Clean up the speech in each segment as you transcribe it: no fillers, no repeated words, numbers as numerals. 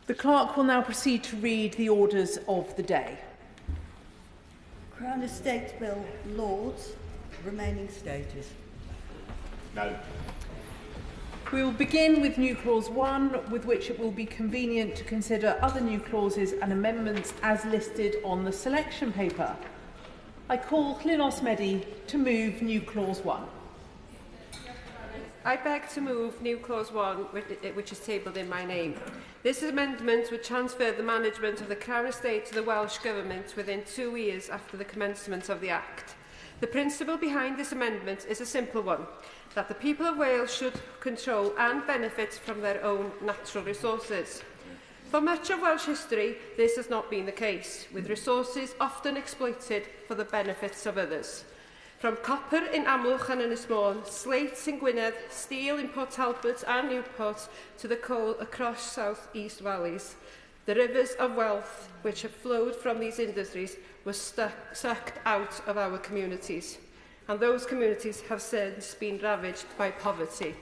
The Clerk will now proceed to read the orders of the day. Crown Estate Bill, Lords, remaining stages. No. We will begin with new clause 1, with which it will be convenient to consider other new clauses and amendments as listed on the selection paper. I call Llinos Medi to move new clause 1. I beg to move new clause 1, which is tabled in my name. This amendment would transfer the management of the Crown Estate to the Welsh Government within 2 years after the commencement of the Act. The principle behind this amendment is a simple one, that the people of Wales should control and benefit from their own natural resources. For much of Welsh history, this has not been the case, with resources often exploited for the benefits of others. From copper in Amlwch and Ynys Môn, slate in Gwynedd, steel in Port Talbot and Newport, to the coal across south-east valleys. The rivers of wealth which have flowed from these industries were sucked out of our communities, and those communities have since been ravaged by poverty.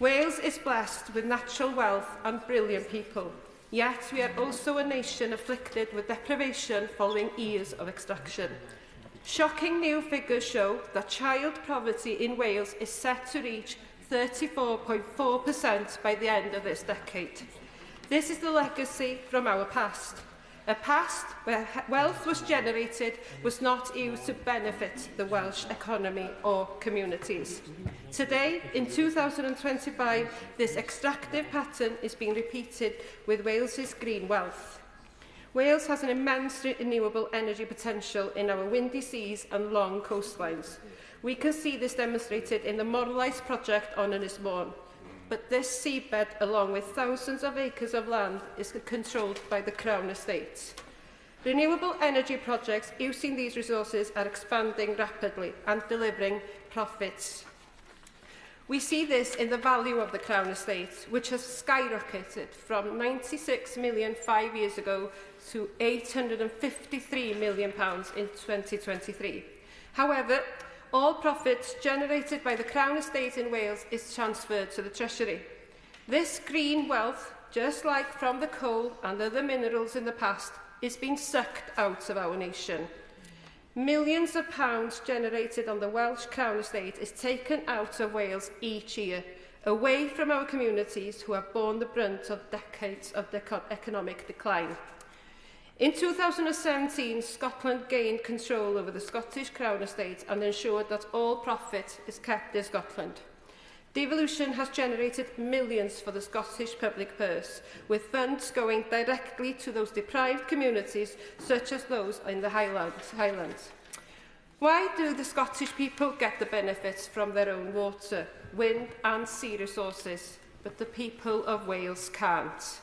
Wales is blessed with natural wealth and brilliant people, yet we are also a nation afflicted with deprivation following years of extraction. Shocking new figures show that child poverty in Wales is set to reach 34.4% by the end of this decade. This is the legacy from our past. A past where wealth was generated was not used to benefit the Welsh economy or communities. Today, in 2025, this extractive pattern is being repeated with Wales's green wealth. Wales has an immense renewable energy potential in our windy seas and long coastlines. We can see this demonstrated in the Morlais project on Ynys Môn. But this seabed, along with thousands of acres of land, is controlled by the Crown Estate. Renewable energy projects using these resources are expanding rapidly and delivering profits. We see this in the value of the Crown Estate, which has skyrocketed from £96 million 5 years ago to £853 million in 2023. However, all profits generated by the Crown Estate in Wales is transferred to the Treasury. This green wealth, just like from the coal and other minerals in the past, is being sucked out of our nation. Millions of pounds generated on the Welsh Crown Estate is taken out of Wales each year, away from our communities who have borne the brunt of decades of economic decline. In 2017, Scotland gained control over the Scottish Crown Estate and ensured that all profit is kept in Scotland. Devolution has generated millions for the Scottish public purse, with funds going directly to those deprived communities, such as those in the Highlands. Why do the Scottish people get the benefits from their own water, wind and sea resources, but the people of Wales can't?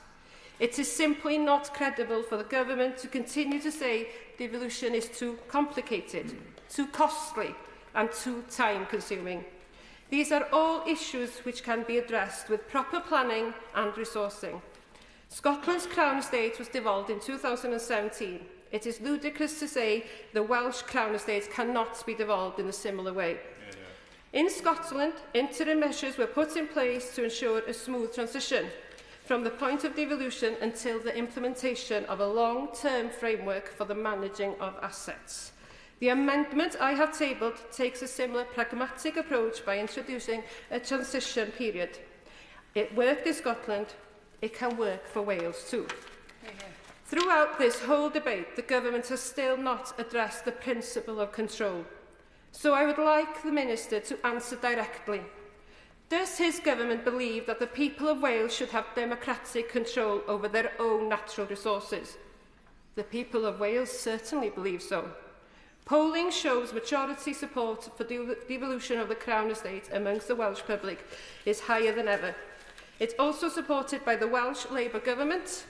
It is simply not credible for the government to continue to say devolution is too complicated, too costly and too time-consuming. These are all issues which can be addressed with proper planning and resourcing. Scotland's Crown Estate was devolved in 2017. It is ludicrous to say the Welsh Crown Estate cannot be devolved in a similar way. In Scotland, interim measures were put in place to ensure a smooth transition from the point of devolution until the implementation of a long-term framework for the managing of assets. The amendment I have tabled takes a similar pragmatic approach by introducing a transition period. It worked in Scotland, it can work for Wales too. Throughout this whole debate, the government has still not addressed the principle of control. So I would like the Minister to answer directly. Does his government believe that the people of Wales should have democratic control over their own natural resources? The people of Wales certainly believe so. Polling shows majority support for devolution of the Crown Estate amongst the Welsh public is higher than ever. It's also supported by the Welsh Labour government,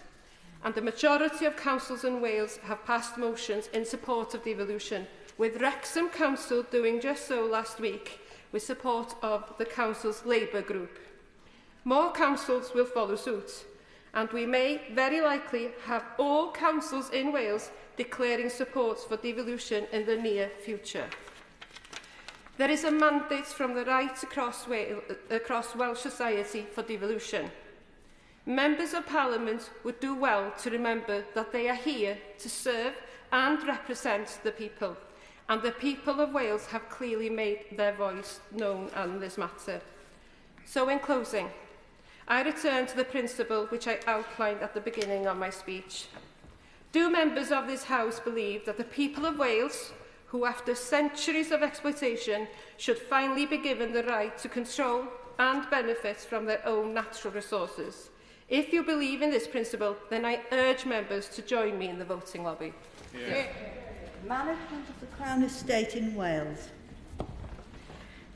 and the majority of councils in Wales have passed motions in support of devolution, with Wrexham Council doing just so last week, with support of the council's Labour group. More councils will follow suit, and we may very likely have all councils in Wales declaring support for devolution in the near future. There is a mandate from the right across Welsh society for devolution. Members of Parliament would do well to remember that they are here to serve and represent the people, and the people of Wales have clearly made their voice known on this matter. So in closing, I return to the principle which I outlined at the beginning of my speech. Do members of this House believe that the people of Wales, who after centuries of exploitation should finally be given the right to control and benefit from their own natural resources? If you believe in this principle, then I urge members to join me in the voting lobby. Yeah. Management of the Crown Estate in Wales.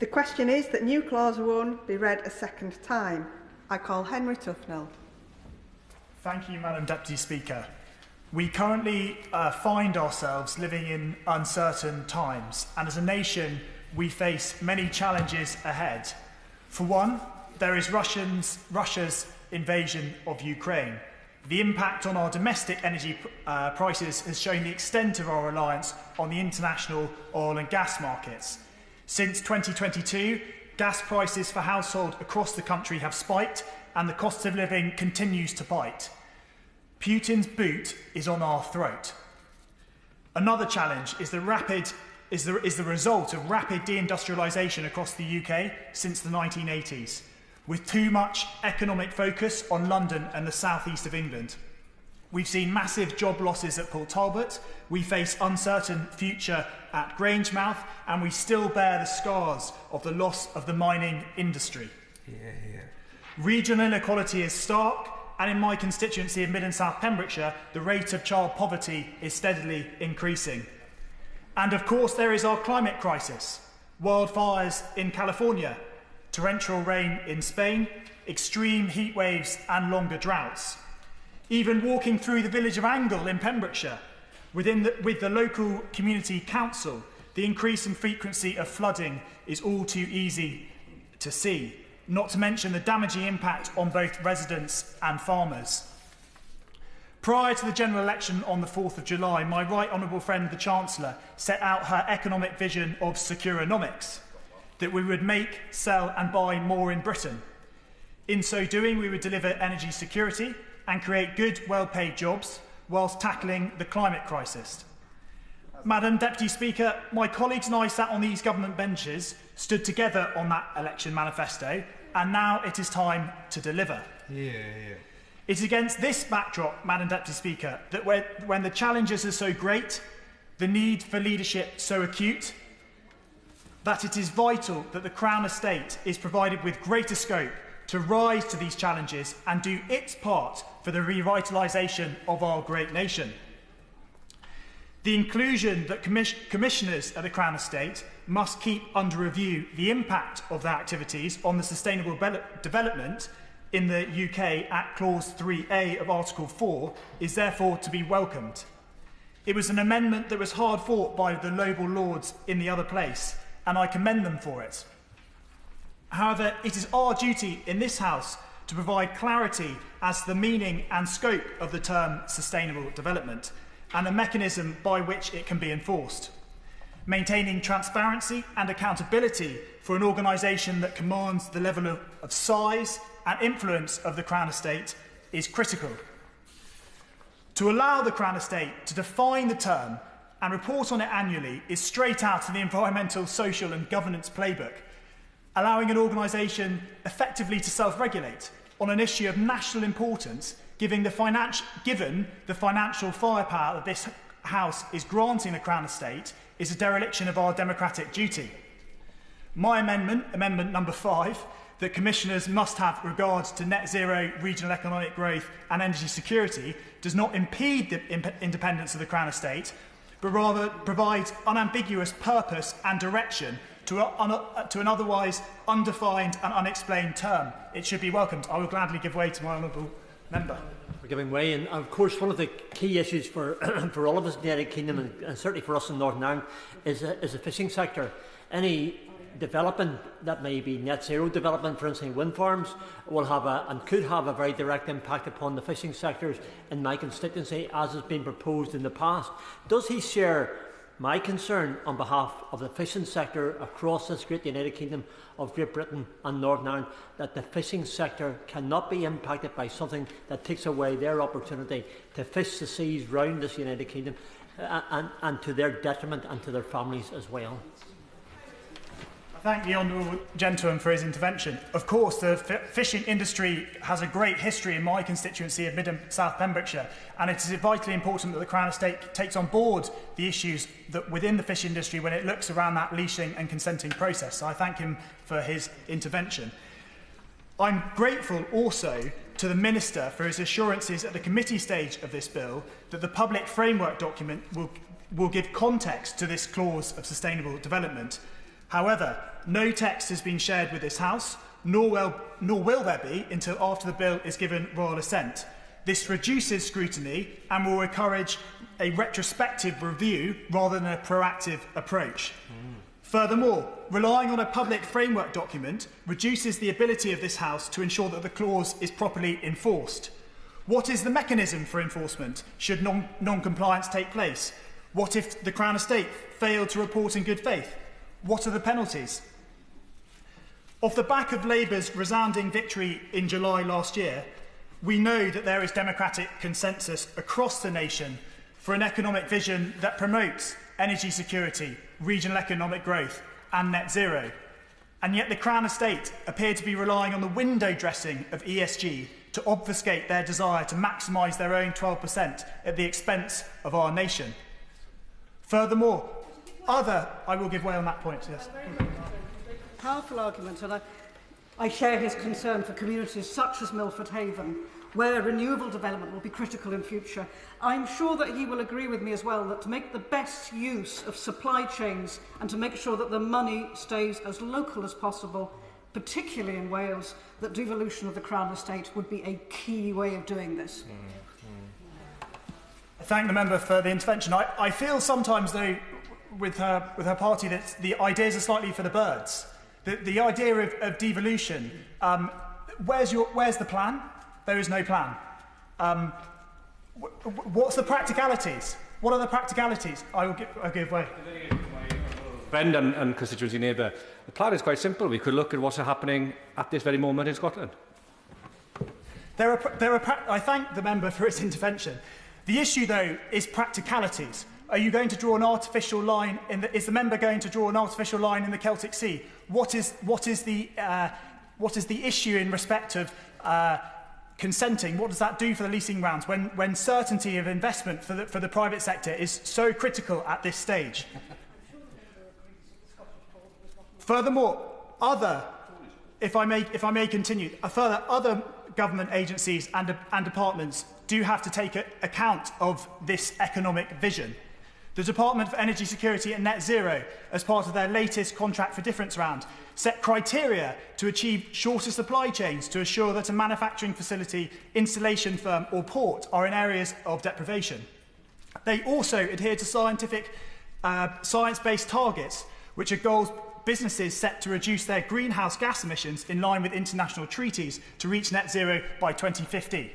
The question is that new clause 1 be read a second time. I call Henry Tufnell. Thank you, Madam Deputy Speaker. We currently find ourselves living in uncertain times, and as a nation, we face many challenges ahead. For one, there is Russia's invasion of Ukraine. The impact on our domestic energy prices has shown the extent of our reliance on the international oil and gas markets. Since 2022, gas prices for households across the country have spiked, and the cost of living continues to bite. Putin's boot is on our throat. Another challenge is the result of rapid deindustrialisation across the UK since the 1980s, with too much economic focus on London and the southeast of England. We've seen massive job losses at Port Talbot, we face uncertain future at Grangemouth, and we still bear the scars of the loss of the mining industry. Regional inequality is stark, and in my constituency of Mid and South Pembrokeshire, the rate of child poverty is steadily increasing. And of course, there is our climate crisis: wildfires in California, torrential rain in Spain, extreme heat waves and longer droughts. Even walking through the village of Angle in Pembrokeshire, with the local community council, the increase in frequency of flooding is all too easy to see, not to mention the damaging impact on both residents and farmers. Prior to the general election on the 4th of July, my right honourable friend, the Chancellor, set out her economic vision of securonomics, that we would make, sell and buy more in Britain. In so doing, we would deliver energy security and create good, well-paid jobs whilst tackling the climate crisis. Madam Deputy Speaker, my colleagues and I sat on these government benches, stood together on that election manifesto, and now it is time to deliver. It's against this backdrop, Madam Deputy Speaker, that when the challenges are so great, the need for leadership so acute, that it is vital that the Crown Estate is provided with greater scope to rise to these challenges and do its part for the revitalisation of our great nation. The inclusion that commissioners at the Crown Estate must keep under review the impact of their activities on the sustainable development in the UK at Clause 3A of Article 4 is therefore to be welcomed. It was an amendment that was hard fought by the noble lords in the other place, and I commend them for it. However, it is our duty in this House to provide clarity as to the meaning and scope of the term sustainable development and the mechanism by which it can be enforced. Maintaining transparency and accountability for an organisation that commands the level of size and influence of the Crown Estate is critical. To allow the Crown Estate to define the term and report on it annually is straight out of the environmental, social and governance playbook, allowing an organisation effectively to self-regulate on an issue of national importance, given the financial firepower that this House is granting the Crown Estate, is a dereliction of our democratic duty. My amendment, Amendment number 5, that commissioners must have regard to net zero regional economic growth and energy security, does not impede the independence of the Crown Estate, but rather provides unambiguous purpose and direction to an otherwise undefined and unexplained term. It should be welcomed. I will gladly give way to my honourable member. We're giving way, and of course one of the key issues for for all of us in the United Kingdom, and certainly for us in Northern Ireland, is the fishing sector. Any development that may be net zero development, for instance wind farms, will have and could have a very direct impact upon the fishing sectors in my constituency, as has been proposed in the past. Does he share my concern on behalf of the fishing sector across this great United Kingdom of Great Britain and Northern Ireland, that the fishing sector cannot be impacted by something that takes away their opportunity to fish the seas round this United Kingdom, and to their detriment and to their families as well. Thank the honourable gentleman for his intervention. Of course, the fishing industry has a great history in my constituency of Mid and South Pembrokeshire, and it is vitally important that the Crown Estate takes on board the issues that within the fish industry when it looks around that leashing and consenting process. So I thank him for his intervention. I'm grateful also to the Minister for his assurances at the committee stage of this bill that the public framework document will give context to this clause of sustainable development. However, no text has been shared with this House, nor will there be until after the bill is given royal assent. This reduces scrutiny and will encourage a retrospective review rather than a proactive approach. Furthermore, relying on a public framework document reduces the ability of this House to ensure that the clause is properly enforced. What is the mechanism for enforcement should non-compliance take place? What if the Crown Estate failed to report in good faith? What are the penalties? Off the back of Labour's resounding victory in July last year, we know that there is democratic consensus across the nation for an economic vision that promotes energy security, regional economic growth and net zero. And yet the Crown Estate appear to be relying on the window dressing of ESG to obfuscate their desire to maximise their own 12% at the expense of our nation. Furthermore, I will give way on that point, yes. Powerful argument, and I share his concern for communities such as Milford Haven, where renewable development will be critical in future. I'm sure that he will agree with me as well that to make the best use of supply chains and to make sure that the money stays as local as possible, particularly in Wales, that devolution of the Crown Estate would be a key way of doing this. I thank the member for the intervention. I feel sometimes, though, with her party, that the ideas are slightly for the birds. The idea of devolution, where's the plan? There is no plan. What's the practicalities? What are the practicalities? I'll give way. Friend and constituency neighbour, the plan is quite simple. We could look at what's happening at this very moment in Scotland. I thank the member for his intervention. The issue, though, is practicalities. Are you going to draw an artificial line? Is the member going to draw an artificial line in the Celtic Sea? What is the issue in respect of consenting? What does that do for the leasing rounds when certainty of investment for the private sector is so critical at this stage? Furthermore, if I may continue, other government agencies and departments do have to take account of this economic vision. The Department for Energy Security and Net Zero, as part of their latest Contract for Difference round, set criteria to achieve shorter supply chains to assure that a manufacturing facility, installation firm or port are in areas of deprivation. They also adhere to science-based targets, which are goals businesses set to reduce their greenhouse gas emissions in line with international treaties to reach net zero by 2050.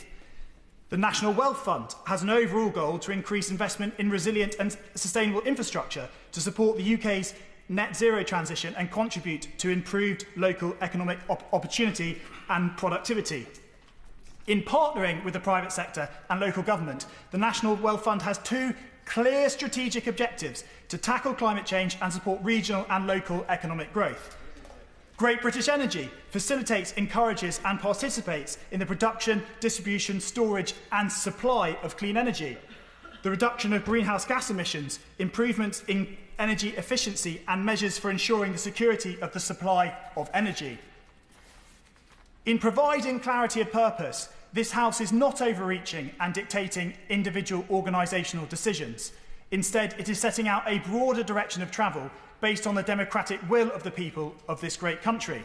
The National Wealth Fund has an overall goal to increase investment in resilient and sustainable infrastructure to support the UK's net zero transition and contribute to improved local economic opportunity and productivity. In partnering with the private sector and local government, the National Wealth Fund has two clear strategic objectives to tackle climate change and support regional and local economic growth. Great British Energy facilitates, encourages and participates in the production, distribution, storage and supply of clean energy, the reduction of greenhouse gas emissions, improvements in energy efficiency and measures for ensuring the security of the supply of energy. In providing clarity of purpose, this House is not overreaching and dictating individual organisational decisions. Instead, it is setting out a broader direction of travel based on the democratic will of the people of this great country.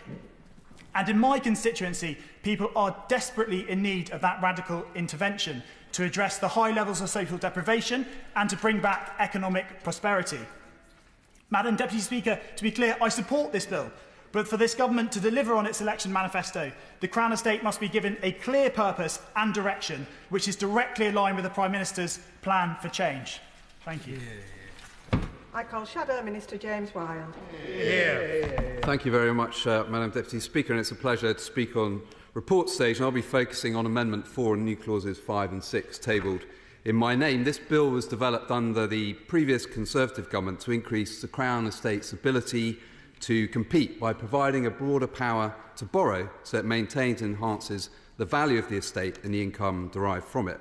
And in my constituency, people are desperately in need of that radical intervention to address the high levels of social deprivation and to bring back economic prosperity. Madam Deputy Speaker, to be clear, I support this bill, but for this government to deliver on its election manifesto, the Crown Estate must be given a clear purpose and direction, which is directly aligned with the Prime Minister's plan for change. Thank you. I call Shadow Minister James Wilde. Thank you very much, Madam Deputy Speaker, and it's a pleasure to speak on report stage, and I'll be focusing on Amendment 4 and new clauses 5 and 6 tabled in my name. This bill was developed under the previous Conservative government to increase the Crown Estate's ability to compete by providing a broader power to borrow so it maintains and enhances the value of the estate and the income derived from it.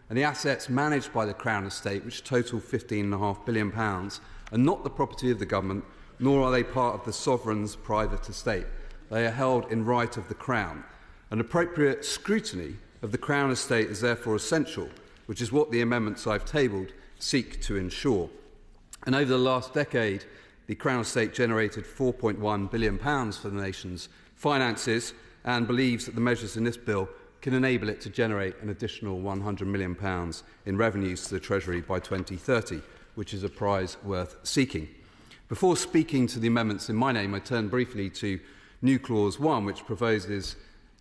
And the assets managed by the Crown Estate, which total £15.5 billion, are not the property of the government, nor are they part of the sovereign's private estate. They are held in right of the Crown. An appropriate scrutiny of the Crown Estate is therefore essential, which is what the amendments I've tabled seek to ensure. And over the last decade, the Crown Estate generated £4.1 billion for the nation's finances and believes that the measures in this bill can enable it to generate an additional £100 million in revenues to the Treasury by 2030, which is a prize worth seeking. Before speaking to the amendments in my name, I turn briefly to new clause 1, which proposes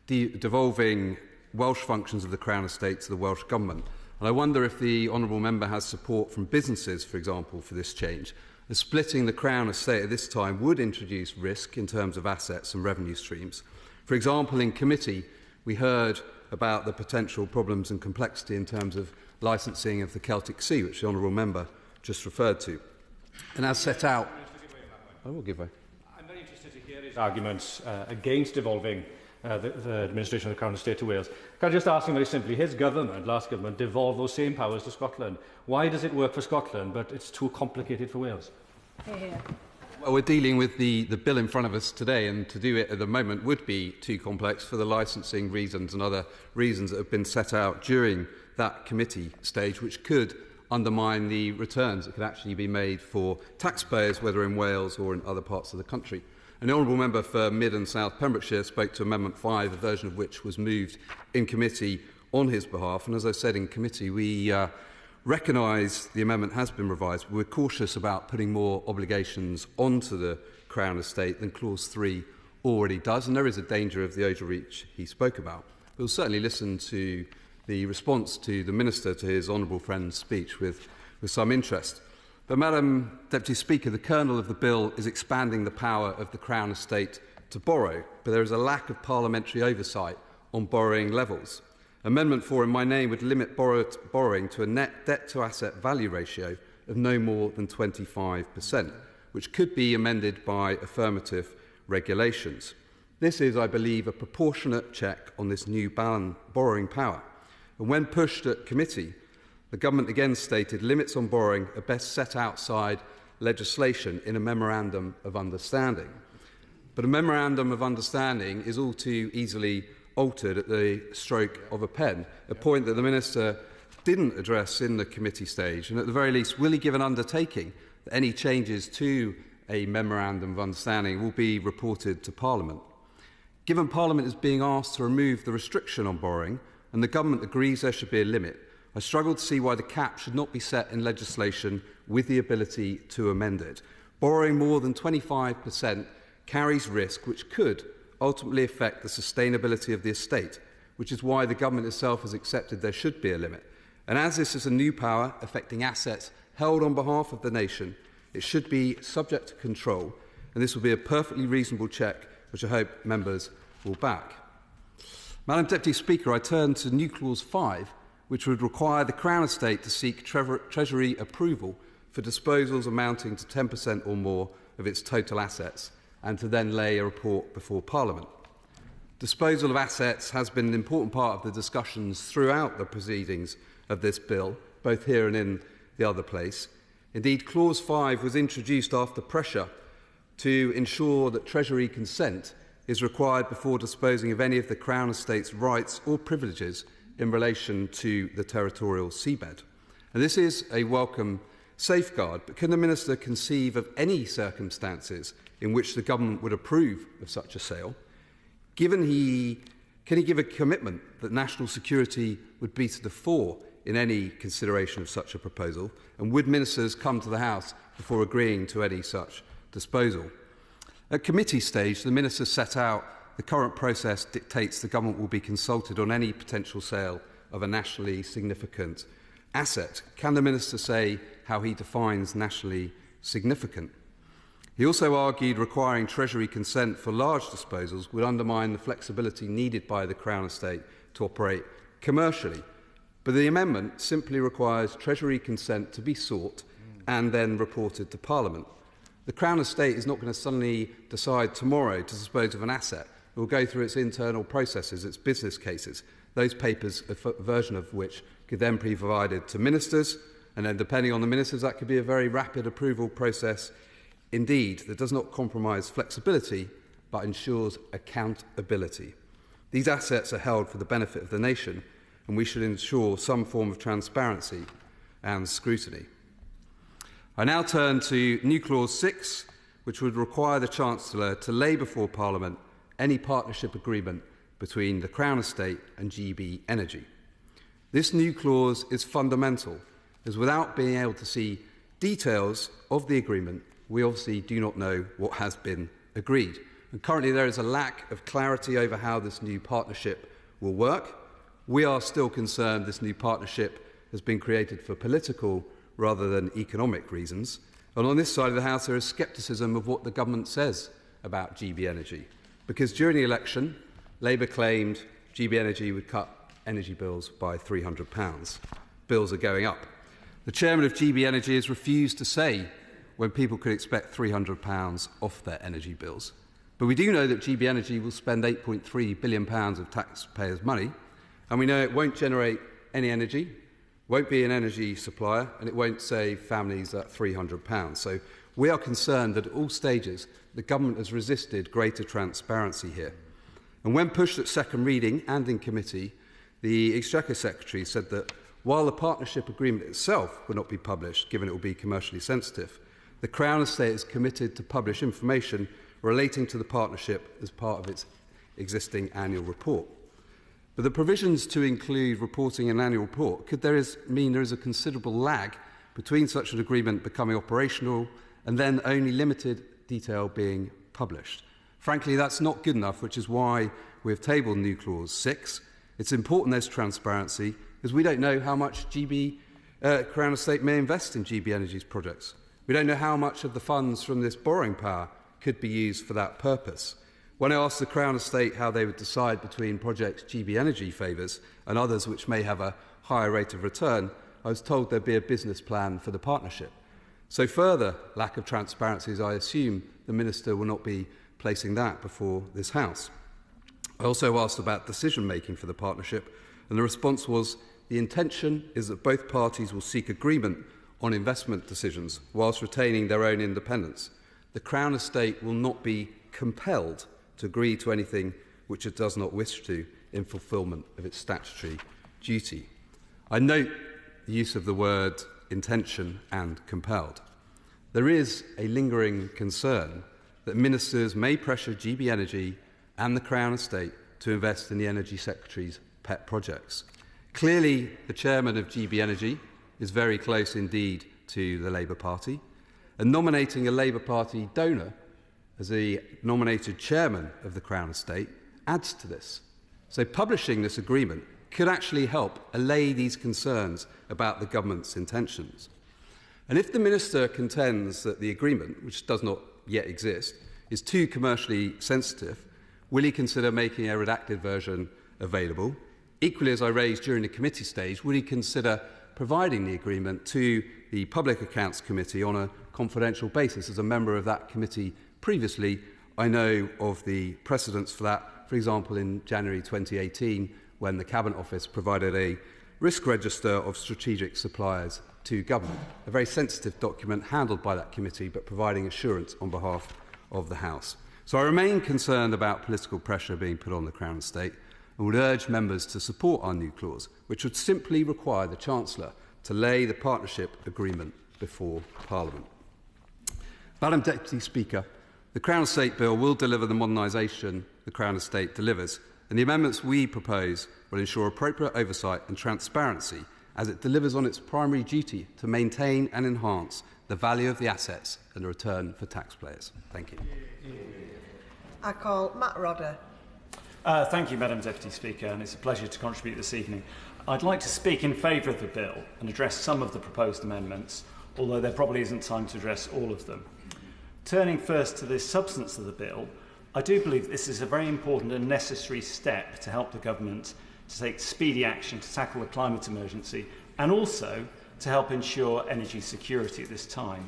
devolving Welsh functions of the Crown Estate to the Welsh Government. And I wonder if the honourable member has support from businesses, for example, for this change. The splitting the Crown Estate at this time would introduce risk in terms of assets and revenue streams. For example, in committee, we heard about the potential problems and complexity in terms of licensing of the Celtic Sea, which the honourable member just referred to. And as set out... I will give way. I'm very interested to hear his arguments against devolving the administration of the Crown Estate to Wales. Can I just ask him very simply, his government, last government, devolved those same powers to Scotland. Why does it work for Scotland, but it's too complicated for Wales? Well, we're dealing with the bill in front of us today, and to do it at the moment would be too complex for the licensing reasons and other reasons that have been set out during that committee stage, which could undermine the returns that could actually be made for taxpayers, whether in Wales or in other parts of the country. An honourable member for Mid and South Pembrokeshire spoke to Amendment 5, a version of which was moved in committee on his behalf. And as I said in committee, we recognise the amendment has been revised, but we're cautious about putting more obligations onto the Crown Estate than Clause 3 already does. And there is a danger of the overreach he spoke about. We'll certainly listen to the response to the Minister to his honourable friend's speech with some interest. But, Madam Deputy Speaker, the kernel of the bill is expanding the power of the Crown Estate to borrow, but there is a lack of parliamentary oversight on borrowing levels. Amendment 4 in my name would limit borrowing to a net debt-to-asset value ratio of no more than 25%, which could be amended by affirmative regulations. This is, I believe, a proportionate check on this new borrowing power. And when pushed at committee, the government again stated limits on borrowing are best set outside legislation in a memorandum of understanding. But a memorandum of understanding is all too easily altered at the stroke of a pen, a point that the Minister didn't address in the committee stage. And at the very least, will he give an undertaking that any changes to a memorandum of understanding will be reported to Parliament? Given Parliament is being asked to remove the restriction on borrowing, and the government agrees there should be a limit, I struggle to see why the cap should not be set in legislation with the ability to amend it. Borrowing more than 25% carries risk which could ultimately affect the sustainability of the estate, which is why the government itself has accepted there should be a limit. And as this is a new power affecting assets held on behalf of the nation, it should be subject to control, and this will be a perfectly reasonable check, which I hope members will back. Madam Deputy Speaker, I turn to new clause 5, which would require the Crown Estate to seek Treasury approval for disposals amounting to 10% or more of its total assets, and to then lay a report before Parliament. Disposal of assets has been an important part of the discussions throughout the proceedings of this bill, both here and in the other place. Indeed, Clause 5 was introduced after pressure to ensure that Treasury consent is required before disposing of any of the Crown Estate's rights or privileges in relation to the territorial seabed. And this is a welcome safeguard, but can the Minister conceive of any circumstances in which the government would approve of such a sale? Can he give a commitment that national security would be to the fore in any consideration of such a proposal? And would ministers come to the House before agreeing to any such disposal? At committee stage, the Minister set out the current process dictates the government will be consulted on any potential sale of a nationally significant asset. Can the Minister say how he defines nationally significant. He also argued requiring Treasury consent for large disposals would undermine the flexibility needed by the Crown Estate to operate commercially. But the amendment simply requires Treasury consent to be sought and then reported to Parliament. The Crown Estate is not going to suddenly decide tomorrow to dispose of an asset. It will go through its internal processes, its business cases, those papers, a version of which could then be provided to ministers, and then depending on the ministers, that could be a very rapid approval process indeed that does not compromise flexibility but ensures accountability. These assets are held for the benefit of the nation, and we should ensure some form of transparency and scrutiny. I now turn to new clause 6, which would require the Chancellor to lay before Parliament any partnership agreement between the Crown Estate and GB Energy. This new clause is fundamental, as without being able to see details of the agreement, we obviously do not know what has been agreed. And currently there is a lack of clarity over how this new partnership will work. We are still concerned this new partnership has been created for political rather than economic reasons. And on this side of the House there is scepticism of what the government says about GB Energy. Because during the election, Labour claimed GB Energy would cut energy bills by £300. Bills are going up. The chairman of GB Energy has refused to say when people could expect £300 off their energy bills. But we do know that GB Energy will spend £8.3 billion of taxpayers' money, and we know it won't generate any energy, won't be an energy supplier, and it won't save families that £300. So we are concerned that at all stages the government has resisted greater transparency here. And when pushed at second reading and in committee, the Exchequer Secretary said that while the partnership agreement itself will not be published, given it will be commercially sensitive, the Crown Estate is committed to publish information relating to the partnership as part of its existing annual report. But the provisions to include reporting an annual report could mean there is a considerable lag between such an agreement becoming operational and then only limited detail being published. Frankly, that's not good enough, which is why we have tabled new clause 6. It's important there's transparency, as we don't know how much Crown Estate may invest in GB Energy's projects. We don't know how much of the funds from this borrowing power could be used for that purpose. When I asked the Crown Estate how they would decide between projects GB Energy favours and others which may have a higher rate of return, I was told there'd be a business plan for the partnership. So further lack of transparency, as I assume the Minister will not be placing that before this House. I also asked about decision-making for the partnership, and the response was the intention is that both parties will seek agreement on investment decisions whilst retaining their own independence. The Crown Estate will not be compelled to agree to anything which it does not wish to in fulfilment of its statutory duty. I note the use of the word intention and compelled. There is a lingering concern that ministers may pressure GB Energy and the Crown Estate to invest in the Energy Secretary's pet projects. Clearly, the chairman of GB Energy is very close indeed to the Labour Party, and nominating a Labour Party donor as the nominated chairman of the Crown Estate adds to this. So publishing this agreement could actually help allay these concerns about the government's intentions. And if the Minister contends that the agreement, which does not yet exist, is too commercially sensitive, will he consider making a redacted version available? Equally, as I raised during the committee stage, would he consider providing the agreement to the Public Accounts Committee on a confidential basis? As a member of that committee previously, I know of the precedents for that, for example, in January 2018, when the Cabinet Office provided a risk register of strategic suppliers to government, a very sensitive document handled by that committee, but providing assurance on behalf of the House. So I remain concerned about political pressure being put on the Crown Estate and would urge members to support our new clause, which would simply require the Chancellor to lay the partnership agreement before Parliament. Madam Deputy Speaker, the Crown Estate Bill will deliver the modernisation the Crown Estate delivers, and the amendments we propose will ensure appropriate oversight and transparency as it delivers on its primary duty to maintain and enhance the value of the assets and the return for taxpayers. Thank you. I call Matt Rodda. Thank you, Madam Deputy Speaker, and it's a pleasure to contribute this evening. I'd like to speak in favour of the bill and address some of the proposed amendments, although there probably isn't time to address all of them. Turning first to the substance of the bill, I do believe this is a very important and necessary step to help the government to take speedy action to tackle the climate emergency and also to help ensure energy security at this time.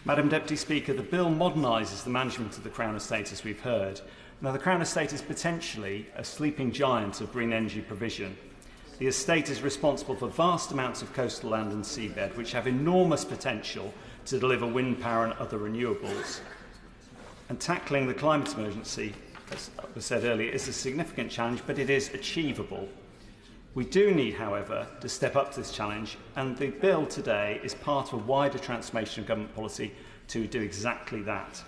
Madam Deputy Speaker, the bill modernises the management of the Crown Estate, as we've heard. Now, the Crown Estate is potentially a sleeping giant of green energy provision. The estate is responsible for vast amounts of coastal land and seabed, which have enormous potential to deliver wind power and other renewables. And tackling the climate emergency, as was said earlier, is a significant challenge, but it is achievable. We do need, however, to step up to this challenge, and the bill today is part of a wider transformation of government policy to do exactly that.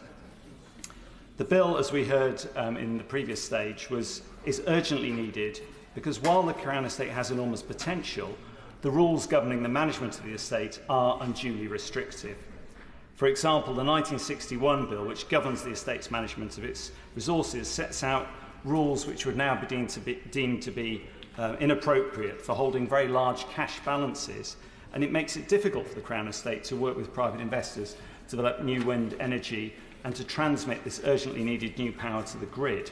The bill, as we heard in the previous stage, is urgently needed because while the Crown Estate has enormous potential, the rules governing the management of the estate are unduly restrictive. For example, the 1961 bill, which governs the estate's management of its resources, sets out rules which would now be deemed to be inappropriate for holding very large cash balances, and it makes it difficult for the Crown Estate to work with private investors to develop new wind energy and to transmit this urgently needed new power to the grid.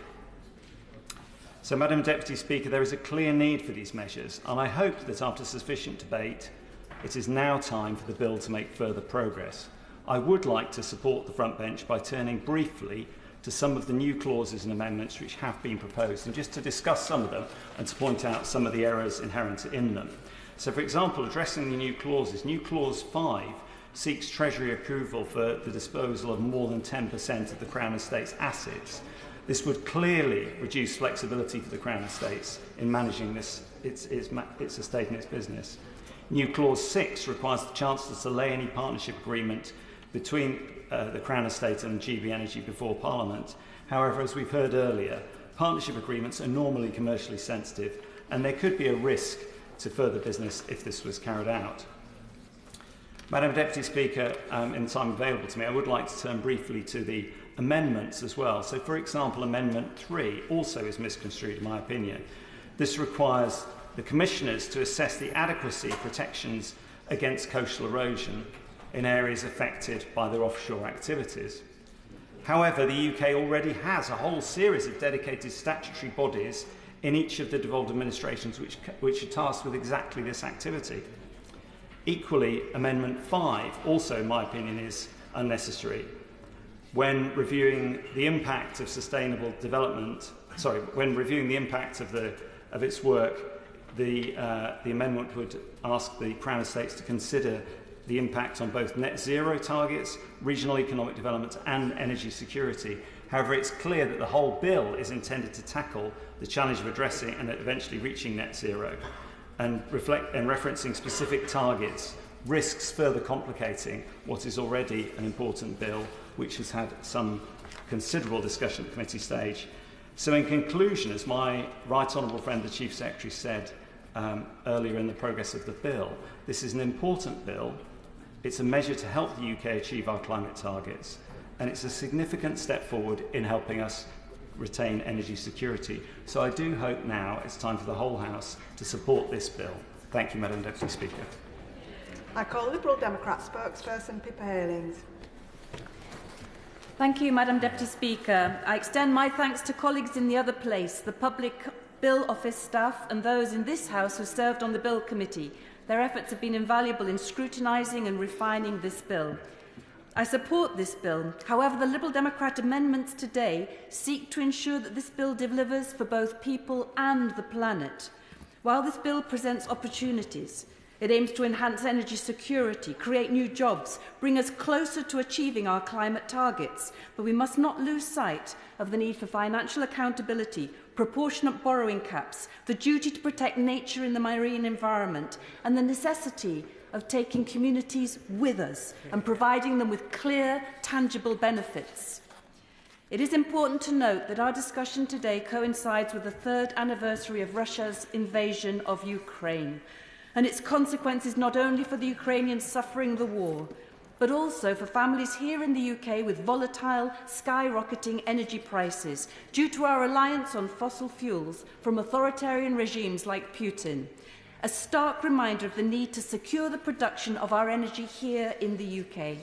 So, Madam Deputy Speaker, there is a clear need for these measures, and I hope that after sufficient debate, it is now time for the bill to make further progress. I would like to support the front bench by turning briefly to some of the new clauses and amendments which have been proposed, and just to discuss some of them and to point out some of the errors inherent in them. So, for example, addressing the new clauses, new clause 5 seeks Treasury approval for the disposal of more than 10% of the Crown Estate's assets. This would clearly reduce flexibility for the Crown Estates in managing its estate and its business. New clause 6 requires the Chancellor to lay any partnership agreement between the Crown Estate and GB Energy before Parliament. However, as we've heard earlier, partnership agreements are normally commercially sensitive, and there could be a risk to further business if this was carried out. Madam Deputy Speaker, in the time available to me, I would like to turn briefly to the amendments as well. So, for example, Amendment 3 also is misconstrued, in my opinion. This requires the Commissioners to assess the adequacy of protections against coastal erosion in areas affected by their offshore activities. However, the UK already has a whole series of dedicated statutory bodies in each of the devolved administrations which are tasked with exactly this activity. Equally, Amendment 5 also, in my opinion, is unnecessary. When reviewing the impact of sustainable development, when reviewing the impact of its work, the amendment would ask the Crown Estates to consider the impact on both net zero targets, regional economic development and energy security. However, it's clear that the whole bill is intended to tackle the challenge of addressing and eventually reaching net zero, and referencing specific targets risks further complicating what is already an important bill which has had some considerable discussion at committee stage. So in conclusion, as my right honourable friend the Chief Secretary said earlier in the progress of the bill, this is an important bill. It's a measure to help the UK achieve our climate targets, and it's a significant step forward in helping us retain energy security. So I do hope now it's time for the whole House to support this bill. Thank you, Madam Deputy Speaker. I call Liberal Democrat spokesperson Pippa Heylings. Thank you, Madam Deputy Speaker. I extend my thanks to colleagues in the other place, the Public Bill Office staff and those in this House who served on the Bill Committee. Their efforts have been invaluable in scrutinising and refining this bill. I support this bill. However, the Liberal Democrat amendments today seek to ensure that this bill delivers for both people and the planet. While this bill presents opportunities, it aims to enhance energy security, create new jobs, bring us closer to achieving our climate targets. But we must not lose sight of the need for financial accountability, proportionate borrowing caps, the duty to protect nature in the marine environment, and the necessity of taking communities with us and providing them with clear, tangible benefits. It is important to note that our discussion today coincides with the 3rd anniversary of Russia's invasion of Ukraine, and its consequences not only for the Ukrainians suffering the war, but also for families here in the UK with volatile, skyrocketing energy prices due to our reliance on fossil fuels from authoritarian regimes like Putin. a stark reminder of the need to secure the production of our energy here in the UK.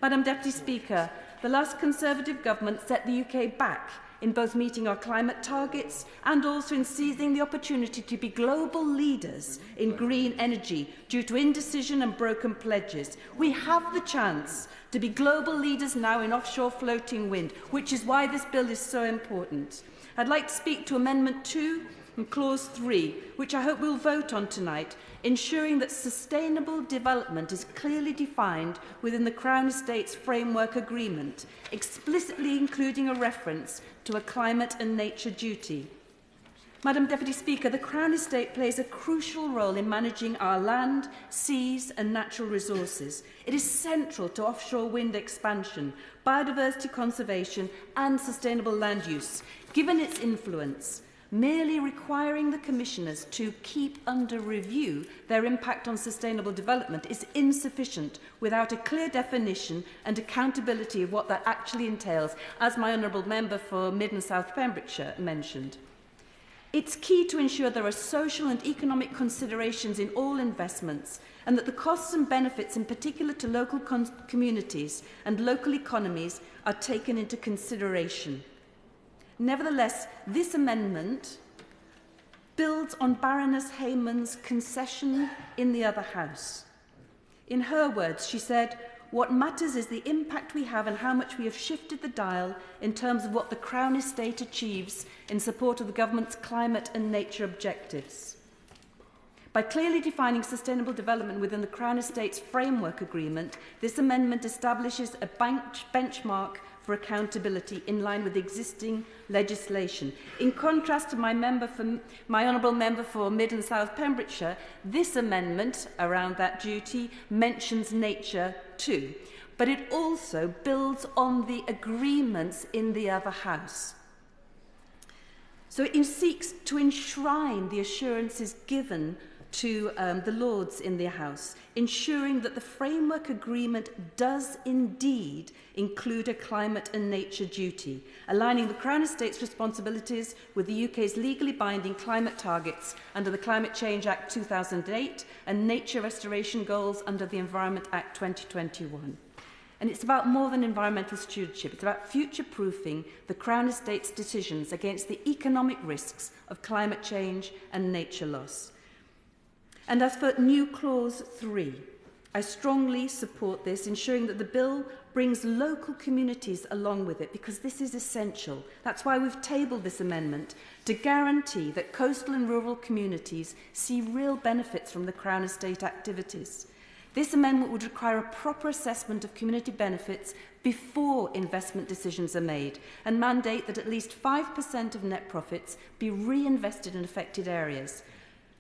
Madam Deputy Speaker, the last Conservative government set the UK back in both meeting our climate targets and also in seizing the opportunity to be global leaders in green energy due to indecision and broken pledges. We have the chance to be global leaders now in offshore floating wind, which is why this bill is so important. I'd like to speak to Amendment 2 and Clause 3, which I hope we'll vote on tonight, ensuring that sustainable development is clearly defined within the Crown Estate's Framework Agreement, explicitly including a reference to a climate and nature duty. Madam Deputy Speaker, the Crown Estate plays a crucial role in managing our land, seas and natural resources. It is central to offshore wind expansion, biodiversity conservation and sustainable land use. Given its influence, merely requiring the Commissioners to keep under review their impact on sustainable development is insufficient without a clear definition and accountability of what that actually entails, as my Honourable Member for Mid and South Pembrokeshire mentioned. It's key to ensure there are social and economic considerations in all investments and that the costs and benefits, in particular to local communities and local economies, are taken into consideration. Nevertheless, this amendment builds on Baroness Hayman's concession in the other House. In her words, she said, "What matters is the impact we have and how much we have shifted the dial in terms of what the Crown Estate achieves in support of the Government's climate and nature objectives." By clearly defining sustainable development within the Crown Estate's Framework Agreement, this amendment establishes a benchmark for accountability in line with existing legislation. In contrast to my Honourable Member for Mid and South Pembrokeshire, this amendment around that duty mentions nature too, but it also builds on the agreements in the other House. So it seeks to enshrine the assurances given to the Lords in the House, ensuring that the Framework Agreement does indeed include a climate and nature duty, aligning the Crown Estate's responsibilities with the UK's legally binding climate targets under the Climate Change Act 2008 and nature restoration goals under the Environment Act 2021. And it's about more than environmental stewardship. It's about future-proofing the Crown Estate's decisions against the economic risks of climate change and nature loss. And as for new Clause 3, I strongly support this, ensuring that the bill brings local communities along with it, because this is essential. That's why we've tabled this amendment, to guarantee that coastal and rural communities see real benefits from the Crown Estate activities. This amendment would require a proper assessment of community benefits before investment decisions are made and mandate that at least 5% of net profits be reinvested in affected areas.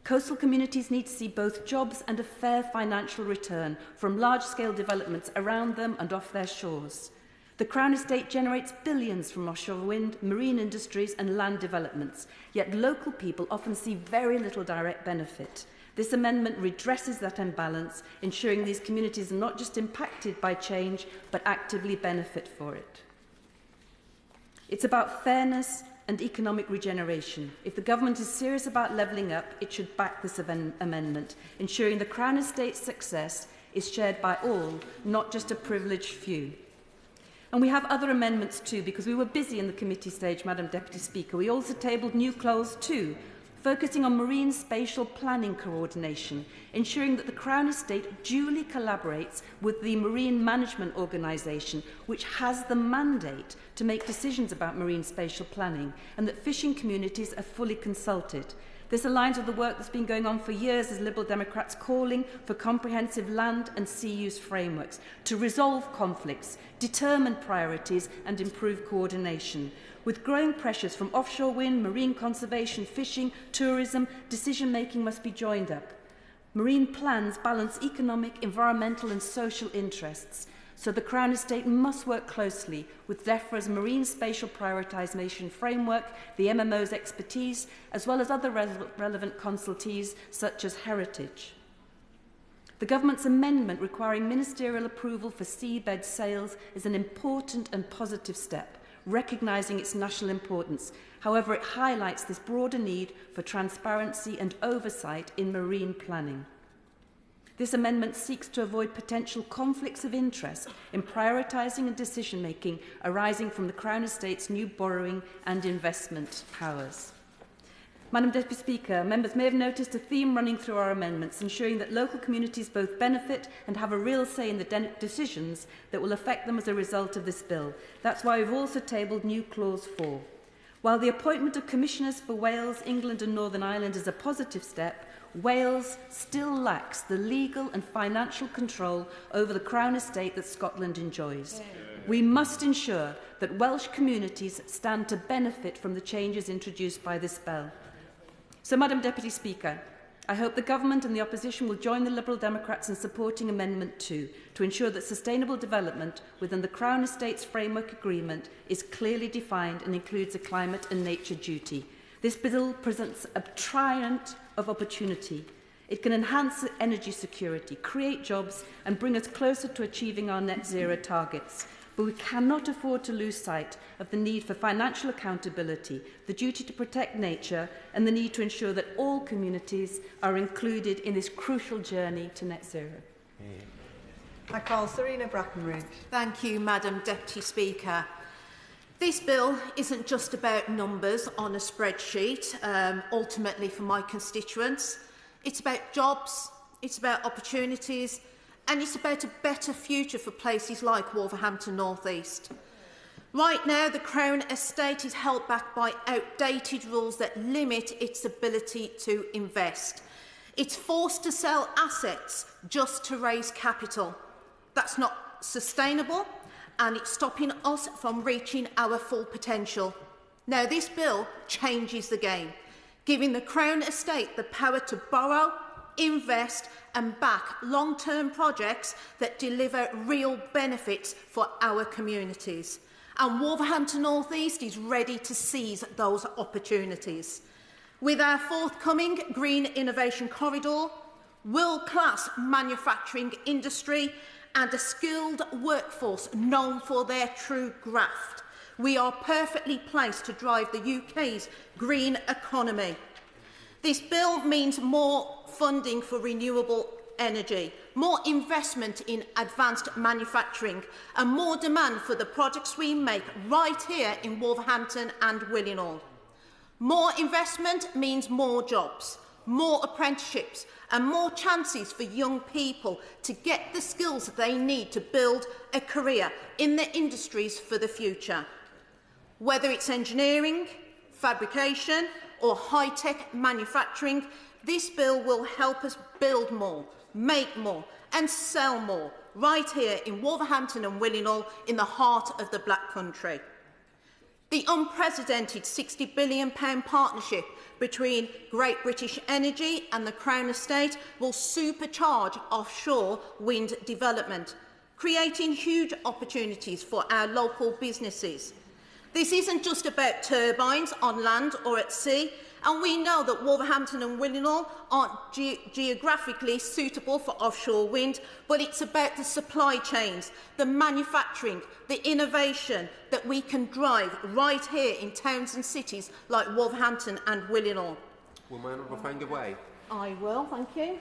Coastal communities need to see both jobs and a fair financial return from large-scale developments around them and off their shores. The Crown Estate generates billions from offshore wind, marine industries and land developments, yet local people often see very little direct benefit. This amendment redresses that imbalance, ensuring these communities are not just impacted by change, but actively benefit for it. It's about fairness and economic regeneration. If the Government is serious about levelling up, it should back this amendment, ensuring the Crown Estate's success is shared by all, not just a privileged few. And we have other amendments too, because we were busy in the committee stage, Madam Deputy Speaker. We also tabled new Clause 2, focusing on marine spatial planning coordination, ensuring that the Crown Estate duly collaborates with the Marine Management Organisation, which has the mandate to make decisions about marine spatial planning, and that fishing communities are fully consulted. This aligns with the work that's been going on for years as Liberal Democrats calling for comprehensive land and sea use frameworks to resolve conflicts, determine priorities and improve coordination. With growing pressures from offshore wind, marine conservation, fishing, tourism, decision-making must be joined up. Marine plans balance economic, environmental and social interests, so the Crown Estate must work closely with DEFRA's Marine Spatial Prioritisation Framework, the MMO's expertise, as well as other relevant consultees such as Heritage. The Government's amendment requiring ministerial approval for seabed sales is an important and positive step, recognising its national importance. However, it highlights this broader need for transparency and oversight in marine planning. This amendment seeks to avoid potential conflicts of interest in prioritising and decision-making arising from the Crown Estate's new borrowing and investment powers. Madam Deputy Speaker, members may have noticed a theme running through our amendments, ensuring that local communities both benefit and have a real say in the decisions that will affect them as a result of this bill. That's why we've also tabled new Clause 4. While the appointment of commissioners for Wales, England and Northern Ireland is a positive step, Wales still lacks the legal and financial control over the Crown Estate that Scotland enjoys. We must ensure that Welsh communities stand to benefit from the changes introduced by this bill. So, Madam Deputy Speaker, I hope the Government and the Opposition will join the Liberal Democrats in supporting Amendment 2 to ensure that sustainable development within the Crown Estates Framework Agreement is clearly defined and includes a climate and nature duty. This bill presents a triumph of opportunity. It can enhance energy security, create jobs and bring us closer to achieving our net zero targets. But we cannot afford to lose sight of the need for financial accountability, the duty to protect nature and the need to ensure that all communities are included in this crucial journey to net zero. I call Sureena Brackenridge. Thank you, Madam Deputy Speaker. This bill isn't just about numbers on a spreadsheet, ultimately for my constituents. It's about jobs, it's about opportunities, and it's about a better future for places like Wolverhampton North East. Right now, the Crown Estate is held back by outdated rules that limit its ability to invest. It's forced to sell assets just to raise capital. That's not sustainable, and it's stopping us from reaching our full potential. Now, this bill changes the game, giving the Crown Estate the power to borrow, invest and back long-term projects that deliver real benefits for our communities. And Wolverhampton North East is ready to seize those opportunities. With our forthcoming Green Innovation Corridor, world-class manufacturing industry and a skilled workforce known for their true graft, we are perfectly placed to drive the UK's green economy. This bill means more funding for renewable energy, more investment in advanced manufacturing and more demand for the products we make right here in Wolverhampton and Willenhall. More investment means more jobs, more apprenticeships and more chances for young people to get the skills that they need to build a career in the industries for the future. Whether it's engineering, fabrication or high-tech manufacturing, this bill will help us build more, make more and sell more right here in Wolverhampton and Willenhall in the heart of the Black Country. The unprecedented £60 billion partnership between Great British Energy and the Crown Estate will supercharge offshore wind development, creating huge opportunities for our local businesses. This isn't just about turbines on land or at sea, and we know that Wolverhampton and Willenhall aren't geographically suitable for offshore wind, but it's about the supply chains, the manufacturing, the innovation that we can drive right here in towns and cities like Wolverhampton and Willenhall. Will my honourable friend give way? I will, thank you.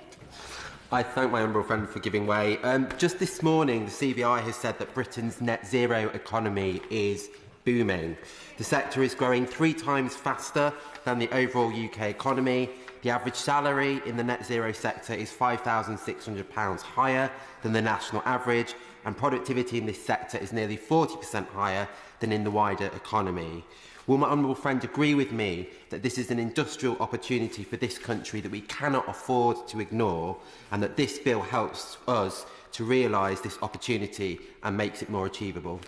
I thank my honourable friend for giving way. Just this morning, the CBI has said that Britain's net zero economy is booming. The sector is growing 3 times faster than the overall UK economy. The average salary in the net zero sector is £5,600 higher than the national average, and productivity in this sector is nearly 40% higher than in the wider economy. Will my honourable friend agree with me that this is an industrial opportunity for this country that we cannot afford to ignore, and that this bill helps us to realise this opportunity and makes it more achievable?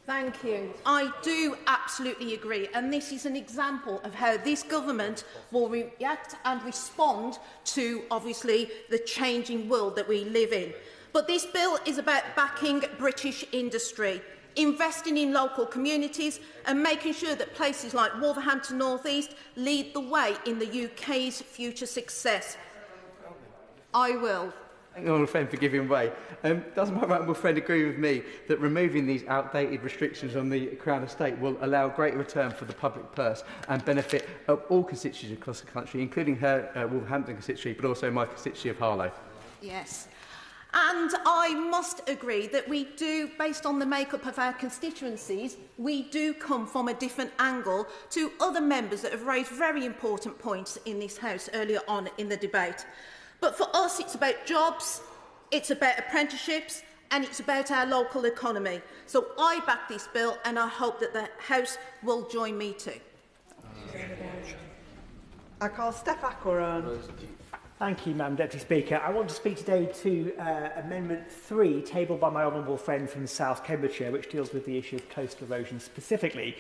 Thank you. I do absolutely agree, and this is an example of how this government will react and respond to, obviously, the changing world that we live in. But this bill is about backing British industry, investing in local communities and making sure that places like Wolverhampton North East lead the way in the UK's future success. I will. Thank my honourable friend for giving way. Does my honourable friend agree with me that removing these outdated restrictions on the Crown Estate will allow greater return for the public purse and benefit all constituencies across the country, including her Wolverhampton constituency, but also my constituency of Harlow? Yes. And I must agree that we do, based on the makeup of our constituencies, we do come from a different angle to other members that have raised very important points in this House earlier on in the debate. But for us, it's about jobs, it's about apprenticeships, and it's about our local economy. So I back this bill, and I hope that the House will join me too. I call Steff Aquarone. Thank you, Madam Deputy Speaker. I want to speak today to Amendment 3, tabled by my honourable friend from South Cambridgeshire, which deals with the issue of coastal erosion specifically.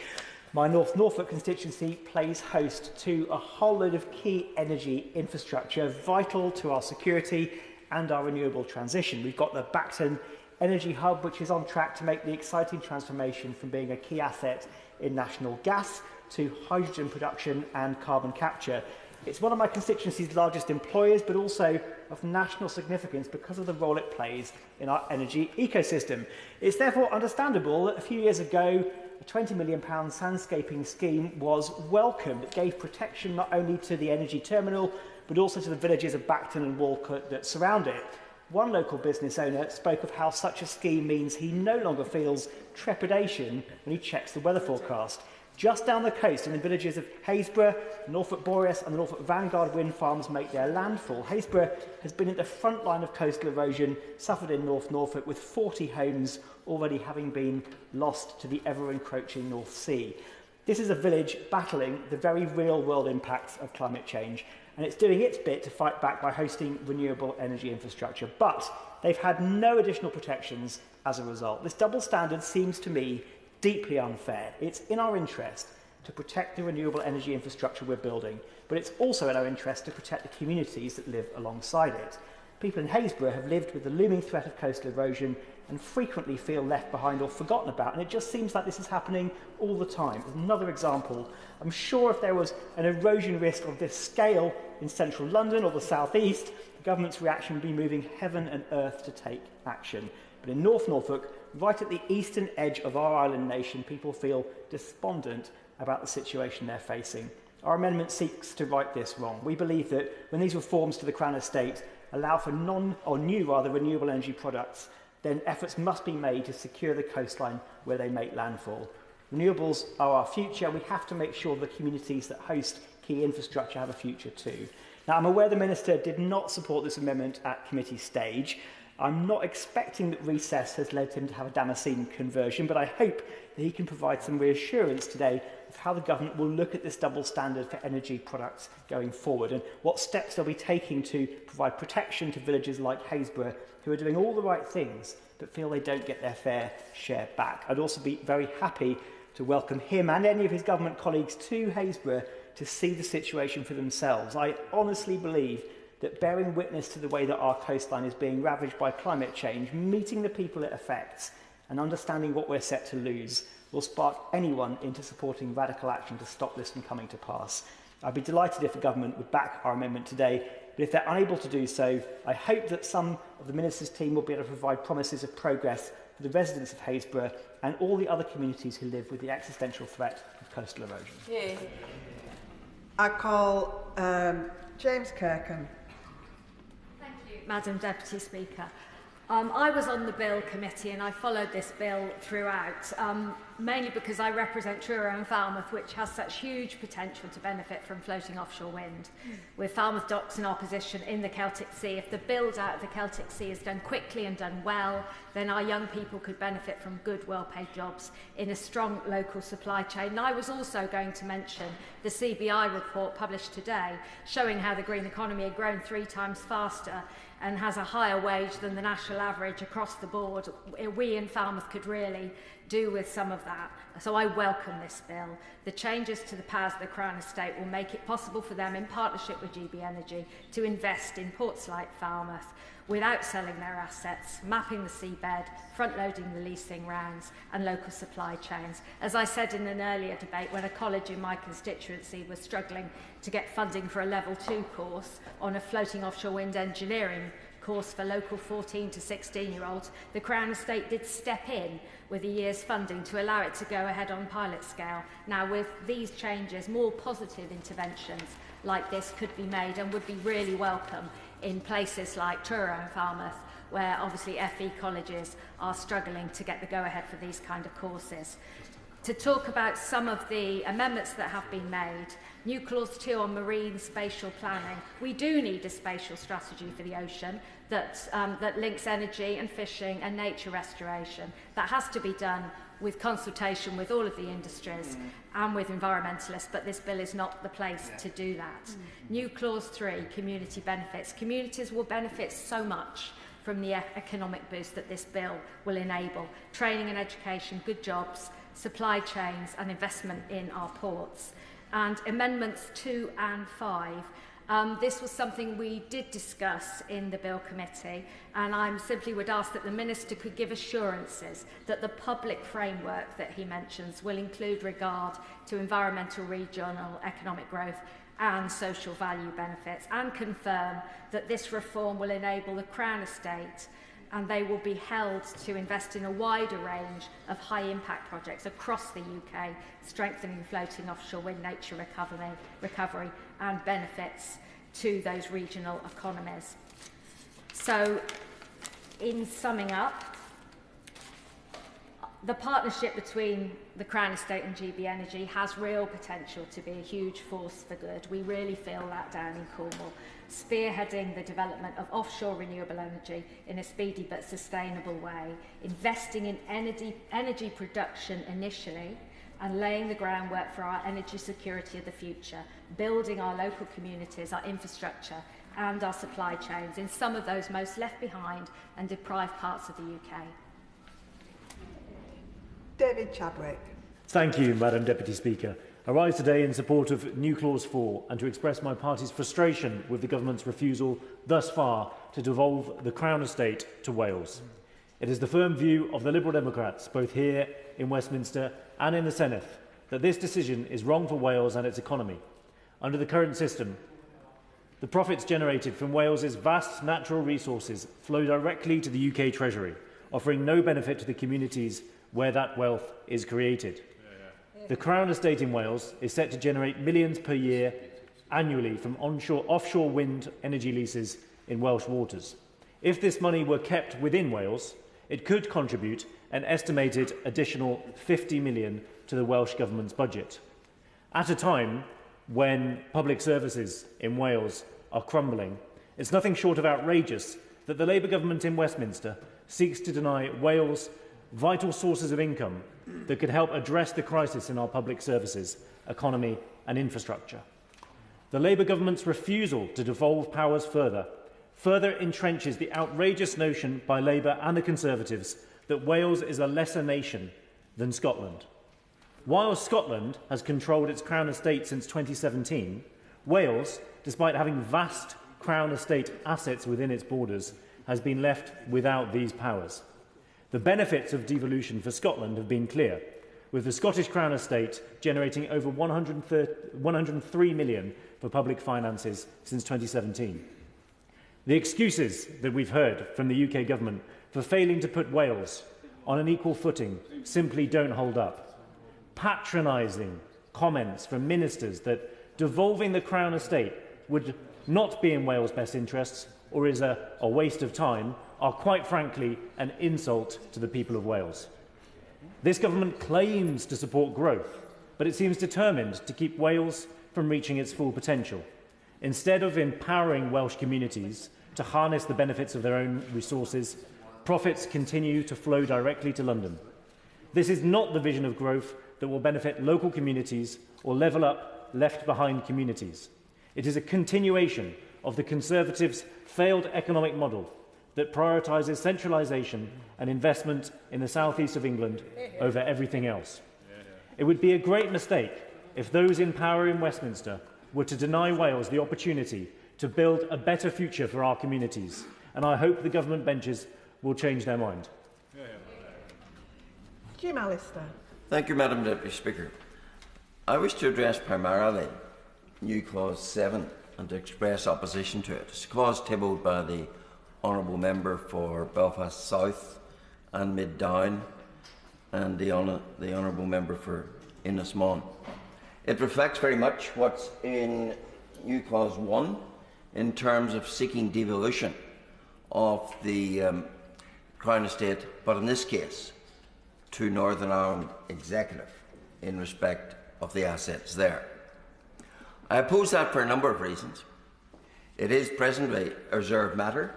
My North Norfolk constituency plays host to a whole load of key energy infrastructure vital to our security and our renewable transition. We've got the Brecon Energy Hub, which is on track to make the exciting transformation from being a key asset in national gas to hydrogen production and carbon capture. It's one of my constituency's largest employers, but also of national significance because of the role it plays in our energy ecosystem. It's therefore understandable that a few years ago, a £20 million sandscaping scheme was welcomed. It gave protection not only to the energy terminal, but also to the villages of Bacton and Walcott that surround it. One local business owner spoke of how such a scheme means he no longer feels trepidation when he checks the weather forecast. Just down the coast, in the villages of Haysborough, Norfolk Boreas and the Norfolk Vanguard wind farms make their landfall. Haysborough has been at the front line of coastal erosion suffered in North Norfolk, with 40 homes already having been lost to the ever-encroaching North Sea. This is a village battling the very real-world impacts of climate change, and it's doing its bit to fight back by hosting renewable energy infrastructure. But they've had no additional protections as a result. This double standard seems to me deeply unfair. It's in our interest to protect the renewable energy infrastructure we're building, but it's also in our interest to protect the communities that live alongside it. People in Haysborough have lived with the looming threat of coastal erosion and frequently feel left behind or forgotten about, and it just seems like this is happening all the time. Another example, I'm sure if there was an erosion risk of this scale in central London or the southeast, the government's reaction would be moving heaven and earth to take action. But in North Norfolk, right at the eastern edge of our island nation, people feel despondent about the situation they're facing. Our amendment seeks to right this wrong. We believe that when these reforms to the Crown Estate allow for new renewable energy products, then efforts must be made to secure the coastline where they make landfall. Renewables are our future. We have to make sure the communities that host key infrastructure have a future too. Now, I'm aware the Minister did not support this amendment at committee stage. I'm not expecting that recess has led him to have a Damascene conversion, but I hope that he can provide some reassurance today of how the government will look at this double standard for energy products going forward and what steps they'll be taking to provide protection to villages like Haysborough who are doing all the right things but feel they don't get their fair share back. I'd also be very happy to welcome him and any of his government colleagues to Haysborough to see the situation for themselves. I honestly believe that bearing witness to the way that our coastline is being ravaged by climate change, meeting the people it affects and understanding what we're set to lose will spark anyone into supporting radical action to stop this from coming to pass. I'd be delighted if the government would back our amendment today, but if they're unable to do so, I hope that some of the Minister's team will be able to provide promises of progress for the residents of Haysborough and all the other communities who live with the existential threat of coastal erosion. Yeah. I call James Kirkham. Madam Deputy Speaker. I was on the Bill Committee and I followed this bill throughout, mainly because I represent Truro and Falmouth, which has such huge potential to benefit from floating offshore wind. With Falmouth docks in our position in the Celtic Sea, if the build out of the Celtic Sea is done quickly and done well, then our young people could benefit from good, well-paid jobs in a strong local supply chain. And I was also going to mention the CBI report published today, showing how the green economy had grown 3 times faster and has a higher wage than the national average across the board. We in Falmouth could really do with some of that. So I welcome this bill. The changes to the powers of the Crown Estate will make it possible for them, in partnership with GB Energy, to invest in ports like Falmouth without selling their assets, mapping the seabed, front-loading the leasing rounds and local supply chains. As I said in an earlier debate, when a college in my constituency was struggling to get funding for a level 2 course on a floating offshore wind engineering course for local 14 to 16-year-olds, the Crown Estate did step in with a year's funding to allow it to go ahead on pilot scale. Now, with these changes, more positive interventions like this could be made and would be really welcome in places like Truro and Falmouth, where obviously FE colleges are struggling to get the go-ahead for these kind of courses. To talk about some of the amendments that have been made, new clause 2 on marine spatial planning. We do need a spatial strategy for the ocean that links energy and fishing and nature restoration. That has to be done with consultation with all of the industries and with environmentalists, but this bill is not the place to do that. New clause 3, community benefits. Communities will benefit so much from the economic boost that this bill will enable. Training and education, good jobs, supply chains and investment in our ports. And amendments 2 and 5. This was something we did discuss in the Bill Committee, and I simply would ask that the Minister could give assurances that the public framework that he mentions will include regard to environmental, regional, economic growth and social value benefits, and confirm that this reform will enable the Crown Estate and they will be held to invest in a wider range of high-impact projects across the UK, strengthening floating offshore wind nature recovery and benefits to those regional economies. So, in summing up, the partnership between the Crown Estate and GB Energy has real potential to be a huge force for good. We really feel that down in Cornwall, spearheading the development of offshore renewable energy in a speedy but sustainable way, investing in energy production initially, and laying the groundwork for our energy security of the future, building our local communities, our infrastructure and our supply chains in some of those most left behind and deprived parts of the UK. David Chadwick. Thank you, Madam Deputy Speaker. I rise today in support of New Clause 4 and to express my party's frustration with the Government's refusal thus far to devolve the Crown Estate to Wales. It is the firm view of the Liberal Democrats, both here in Westminster and in the Senedd, that this decision is wrong for Wales and its economy. Under the current system, the profits generated from Wales's vast natural resources flow directly to the UK Treasury, offering no benefit to the communities where that wealth is created. The Crown Estate in Wales is set to generate millions per year annually from offshore wind energy leases in Welsh waters. If this money were kept within Wales, it could contribute an estimated additional £50 million to the Welsh Government's budget. At a time when public services in Wales are crumbling, it's nothing short of outrageous that the Labour government in Westminster seeks to deny Wales vital sources of income that could help address the crisis in our public services, economy and infrastructure. The Labour government's refusal to devolve powers further entrenches the outrageous notion by Labour and the Conservatives that Wales is a lesser nation than Scotland. While Scotland has controlled its Crown Estate since 2017, Wales, despite having vast Crown Estate assets within its borders, has been left without these powers. The benefits of devolution for Scotland have been clear, with the Scottish Crown Estate generating over £103 million for public finances since 2017. The excuses that we've heard from the UK government for failing to put Wales on an equal footing simply don't hold up. Patronising comments from ministers that devolving the Crown Estate would not be in Wales' best interests or is a waste of time are quite frankly an insult to the people of Wales. This government claims to support growth, but it seems determined to keep Wales from reaching its full potential. Instead of empowering Welsh communities to harness the benefits of their own resources, profits continue to flow directly to London. This is not the vision of growth that will benefit local communities or level up left-behind communities. It is a continuation of the Conservatives' failed economic model that prioritises centralisation and investment in the southeast of England over everything else. It would be a great mistake if those in power in Westminster were to deny Wales the opportunity to build a better future for our communities, and I hope the government benches will change their mind. Jim Allister. Thank you, Madam Deputy Speaker. I wish to address primarily new Clause 7 and to express opposition to it. It's a clause tabled by the Honourable Member for Belfast South and Mid Down, and the Honourable Member for Ynys. It reflects very much what's in New Clause 1 in terms of seeking devolution of the Crown Estate, but in this case to Northern Ireland Executive in respect of the assets there. I oppose that for a number of reasons. It is presently a reserved matter.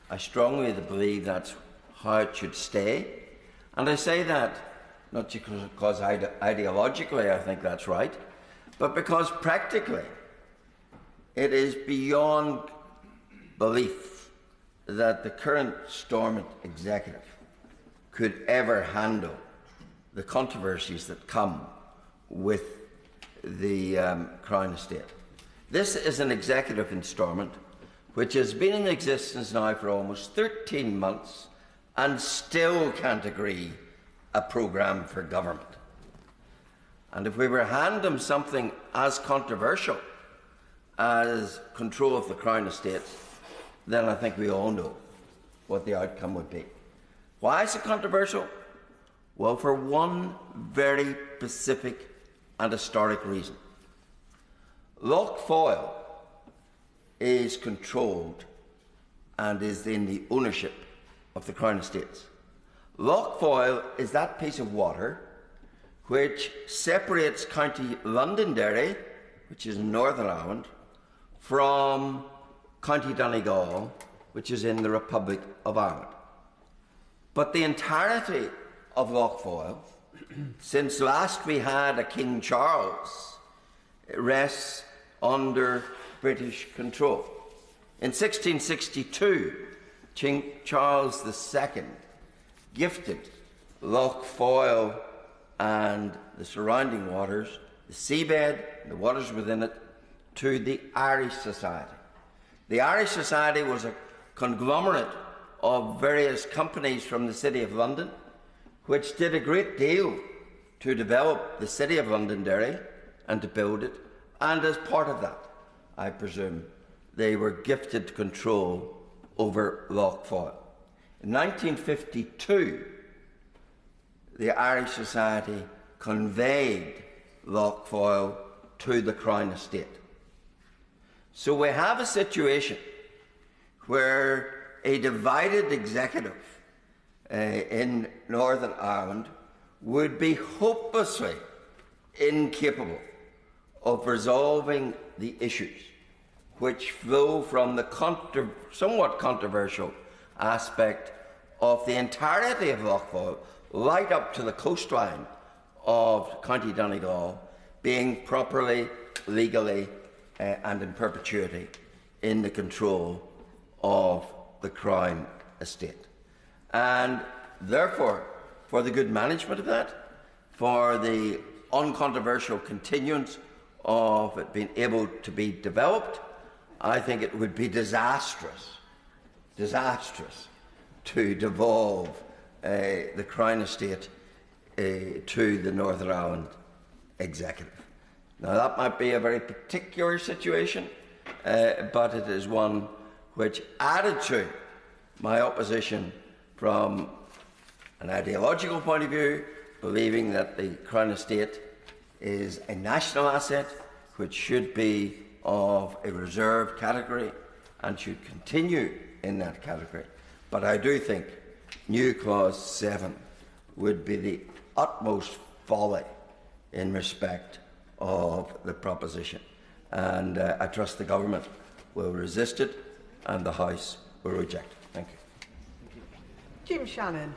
I strongly believe that's how it should stay. And I say that not because ideologically I think that's right, but because practically it is beyond belief that the current Stormont Executive could ever handle the controversies that come with the Crown Estate. This is an executive in Stormont which has been in existence now for almost 13 months and still can't agree a programme for government. And if we were to hand them something as controversial as control of the Crown Estate, then I think we all know what the outcome would be. Why is it controversial? Well, for one very specific and historic reason. Loch Foyle is controlled and is in the ownership of the Crown Estates. Loch Foyle is that piece of water which separates County Londonderry, which is in Northern Ireland, from County Donegal, which is in the Republic of Ireland. But the entirety of Loch Foyle, since last we had a King Charles, rests under British control. In 1662, King Charles II gifted Loch Foyle and the surrounding waters, the seabed, and the waters within it, to the Irish Society. The Irish Society was a conglomerate of various companies from the City of London, which did a great deal to develop the City of Londonderry and to build it, and as part of that, I presume, they were gifted control over Loch Foyle. In 1952, the Irish Society conveyed Loch Foyle to the Crown Estate. So we have a situation where a divided executive in Northern Ireland would be hopelessly incapable of resolving the issues which flow from the somewhat controversial aspect of the entirety of Loch Foyle, right up to the coastline of County Donegal, being properly, legally, and in perpetuity in the control of the Crown Estate. And therefore, for the good management of that, for the uncontroversial continuance of it being able to be developed, I think it would be disastrous to devolve the Crown Estate to the Northern Ireland Executive. Now, that might be a very particular situation, but it is one which, added to my opposition from an ideological point of view, believing that the Crown Estate is a national asset which should be of a reserved category and should continue in that category. But I do think New Clause 7 would be the utmost folly in respect of the proposition. And I trust the government will resist it and the House will reject it. Thank you. Jim Shannon.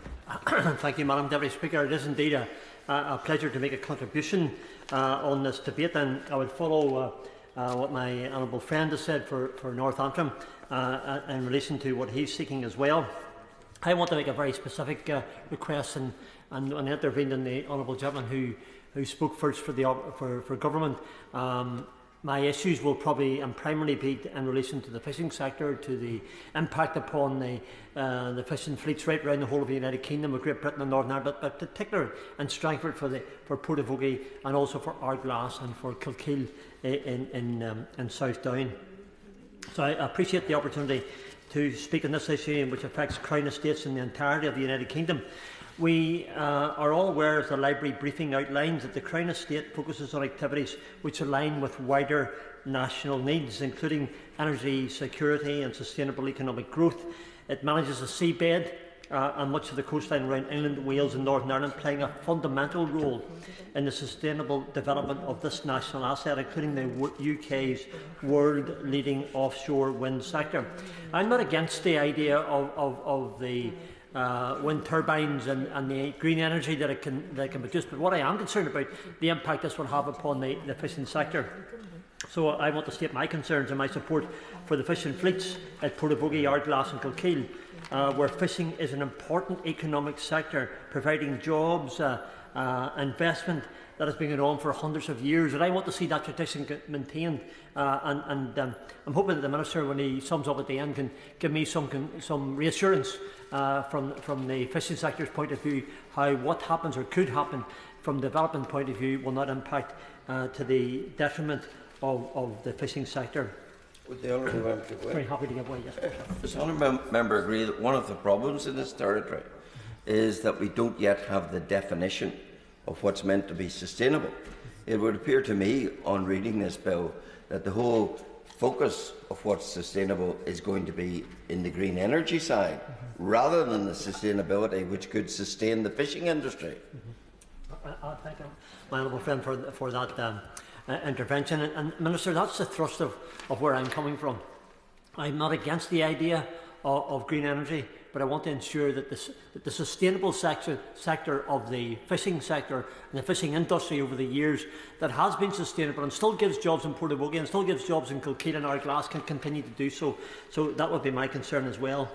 Thank you, Madam Deputy Speaker. It is indeed a pleasure to make a contribution on this debate, and I would follow what my honourable friend has said for North Antrim in relation to what he's seeking as well. I want to make a very specific request and intervened in the honourable gentleman who spoke first for government. My issues will probably and primarily be in relation to the fishing sector, to the impact upon the fishing fleets right around the whole of the United Kingdom, of Great Britain and Northern Ireland, but particularly in Strangford for Portavogie and also for Ardglass and for Kilkeel in South Down. So I appreciate the opportunity to speak on this issue, which affects Crown Estates in the entirety of the United Kingdom. We are all aware, as the Library briefing outlines, that the Crown Estate focuses on activities which align with wider national needs, including energy security and sustainable economic growth. It manages the seabed and much of the coastline around England, Wales and Northern Ireland, playing a fundamental role in the sustainable development of this national asset, including the UK's world-leading offshore wind sector. I'm not against the idea of the wind turbines and the green energy that it can produce, but what I am concerned about the impact this will have upon the fishing sector. So I want to state my concerns and my support for the fishing fleets at Portobogey, Ardglass and Kilkeel, where fishing is an important economic sector, providing jobs, investment that has been going on for hundreds of years. And I want to see that tradition maintained. I'm hoping that the Minister, when he sums up at the end, can give me some reassurance from the fishing sector's point of view, how what happens or could happen from the development point of view will not impact to the detriment of the fishing sector. Would the Honourable Member give way? Very happy to give way, yes. Does the Honourable Member agree that one of the problems in this territory is that we don't yet have the definition of what's meant to be sustainable? It would appear to me, on reading this bill, that the whole focus of what's sustainable is going to be in the green energy side, rather than the sustainability which could sustain the fishing industry. I thank my honourable friend for that intervention. And Minister, that's the thrust of where I'm coming from. I'm not against the idea of green energy, but I want to ensure that the sustainable sector of the fishing sector and the fishing industry over the years that has been sustainable and still gives jobs in Portobogey and still gives jobs in Kilkeel and Ardglass can continue to do so. So that would be my concern as well.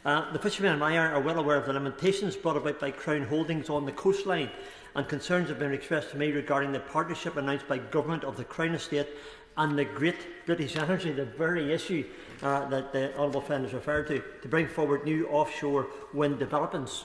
The fishermen in my area are well aware of the limitations brought about by Crown holdings on the coastline, and concerns have been expressed to me regarding the partnership announced by Government of the Crown Estate and the Great British Energy, the very issue that the Honourable Friend has referred to bring forward new offshore wind developments.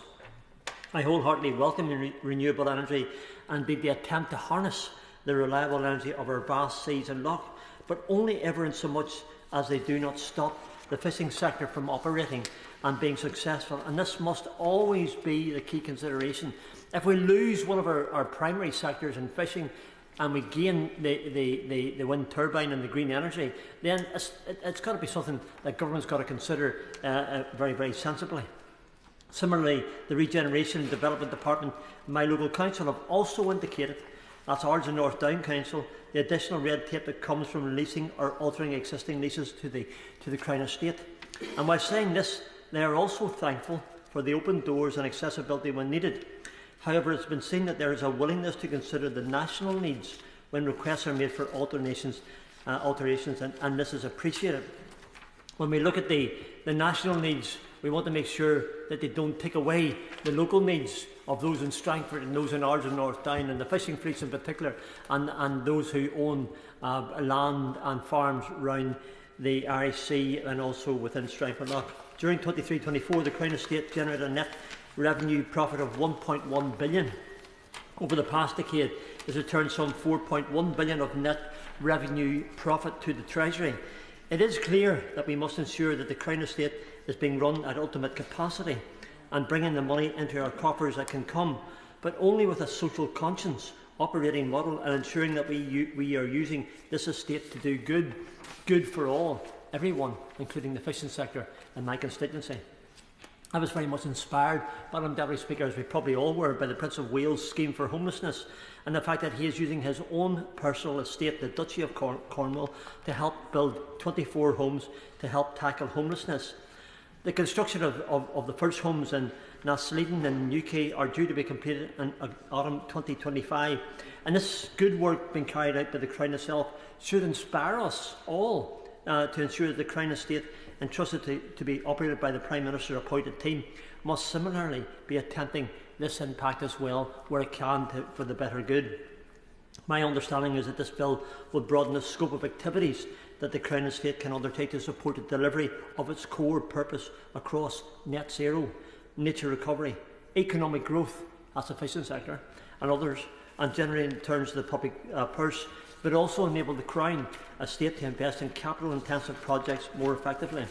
I wholeheartedly welcome renewable energy and the attempt to harness the reliable energy of our vast seas and loch, but only ever in so much as they do not stop the fishing sector from operating and being successful, and this must always be the key consideration. If we lose one of our primary sectors in fishing and we gain the wind turbine and the green energy, then it's got to be something that government's got to consider very, very sensibly. Similarly, the Regeneration and Development Department in my local council have also indicated, that's ours in North Down Council, the additional red tape that comes from releasing or altering existing leases to the Crown Estate. And while saying this, they are also thankful for the open doors and accessibility when needed. However, it's been seen that there is a willingness to consider the national needs when requests are made for alterations, and this is appreciated. When we look at the national needs, we want to make sure that they don't take away the local needs of those in Strangford and those in Ards and North Down, and the fishing fleets in particular, and those who own land and farms around the Irish Sea and also within Strangford Loch. During 23-24, the Crown Estate generated a net revenue profit of 1.1 billion. Over the past decade, it has returned some 4.1 billion of net revenue profit to the Treasury. It is clear that we must ensure that the Crown Estate is being run at ultimate capacity and bringing the money into our coffers that can come, but only with a social conscience operating model and ensuring that we are using this estate to do good for all, everyone, including the fishing sector in my constituency. I was very much inspired, Madam Deputy Speaker, as we probably all were, by the Prince of Wales' scheme for homelessness and the fact that he is using his own personal estate, the Duchy of Cornwall, to help build 24 homes to help tackle homelessness. The construction of the first homes in Nasleden in the UK are due to be completed in autumn 2025, and this good work being carried out by the Crown itself should inspire us all to ensure that the Crown Estate, entrusted to be operated by the Prime Minister appointed team, must similarly be attempting this impact as well where it can for the better good. My understanding is that this bill will broaden the scope of activities that the Crown Estate can undertake to support the delivery of its core purpose across net zero, nature recovery, economic growth, that's the fishing sector, and others, and generating returns to the public purse, but also enable the Crown Estate to invest in capital-intensive projects more effectively.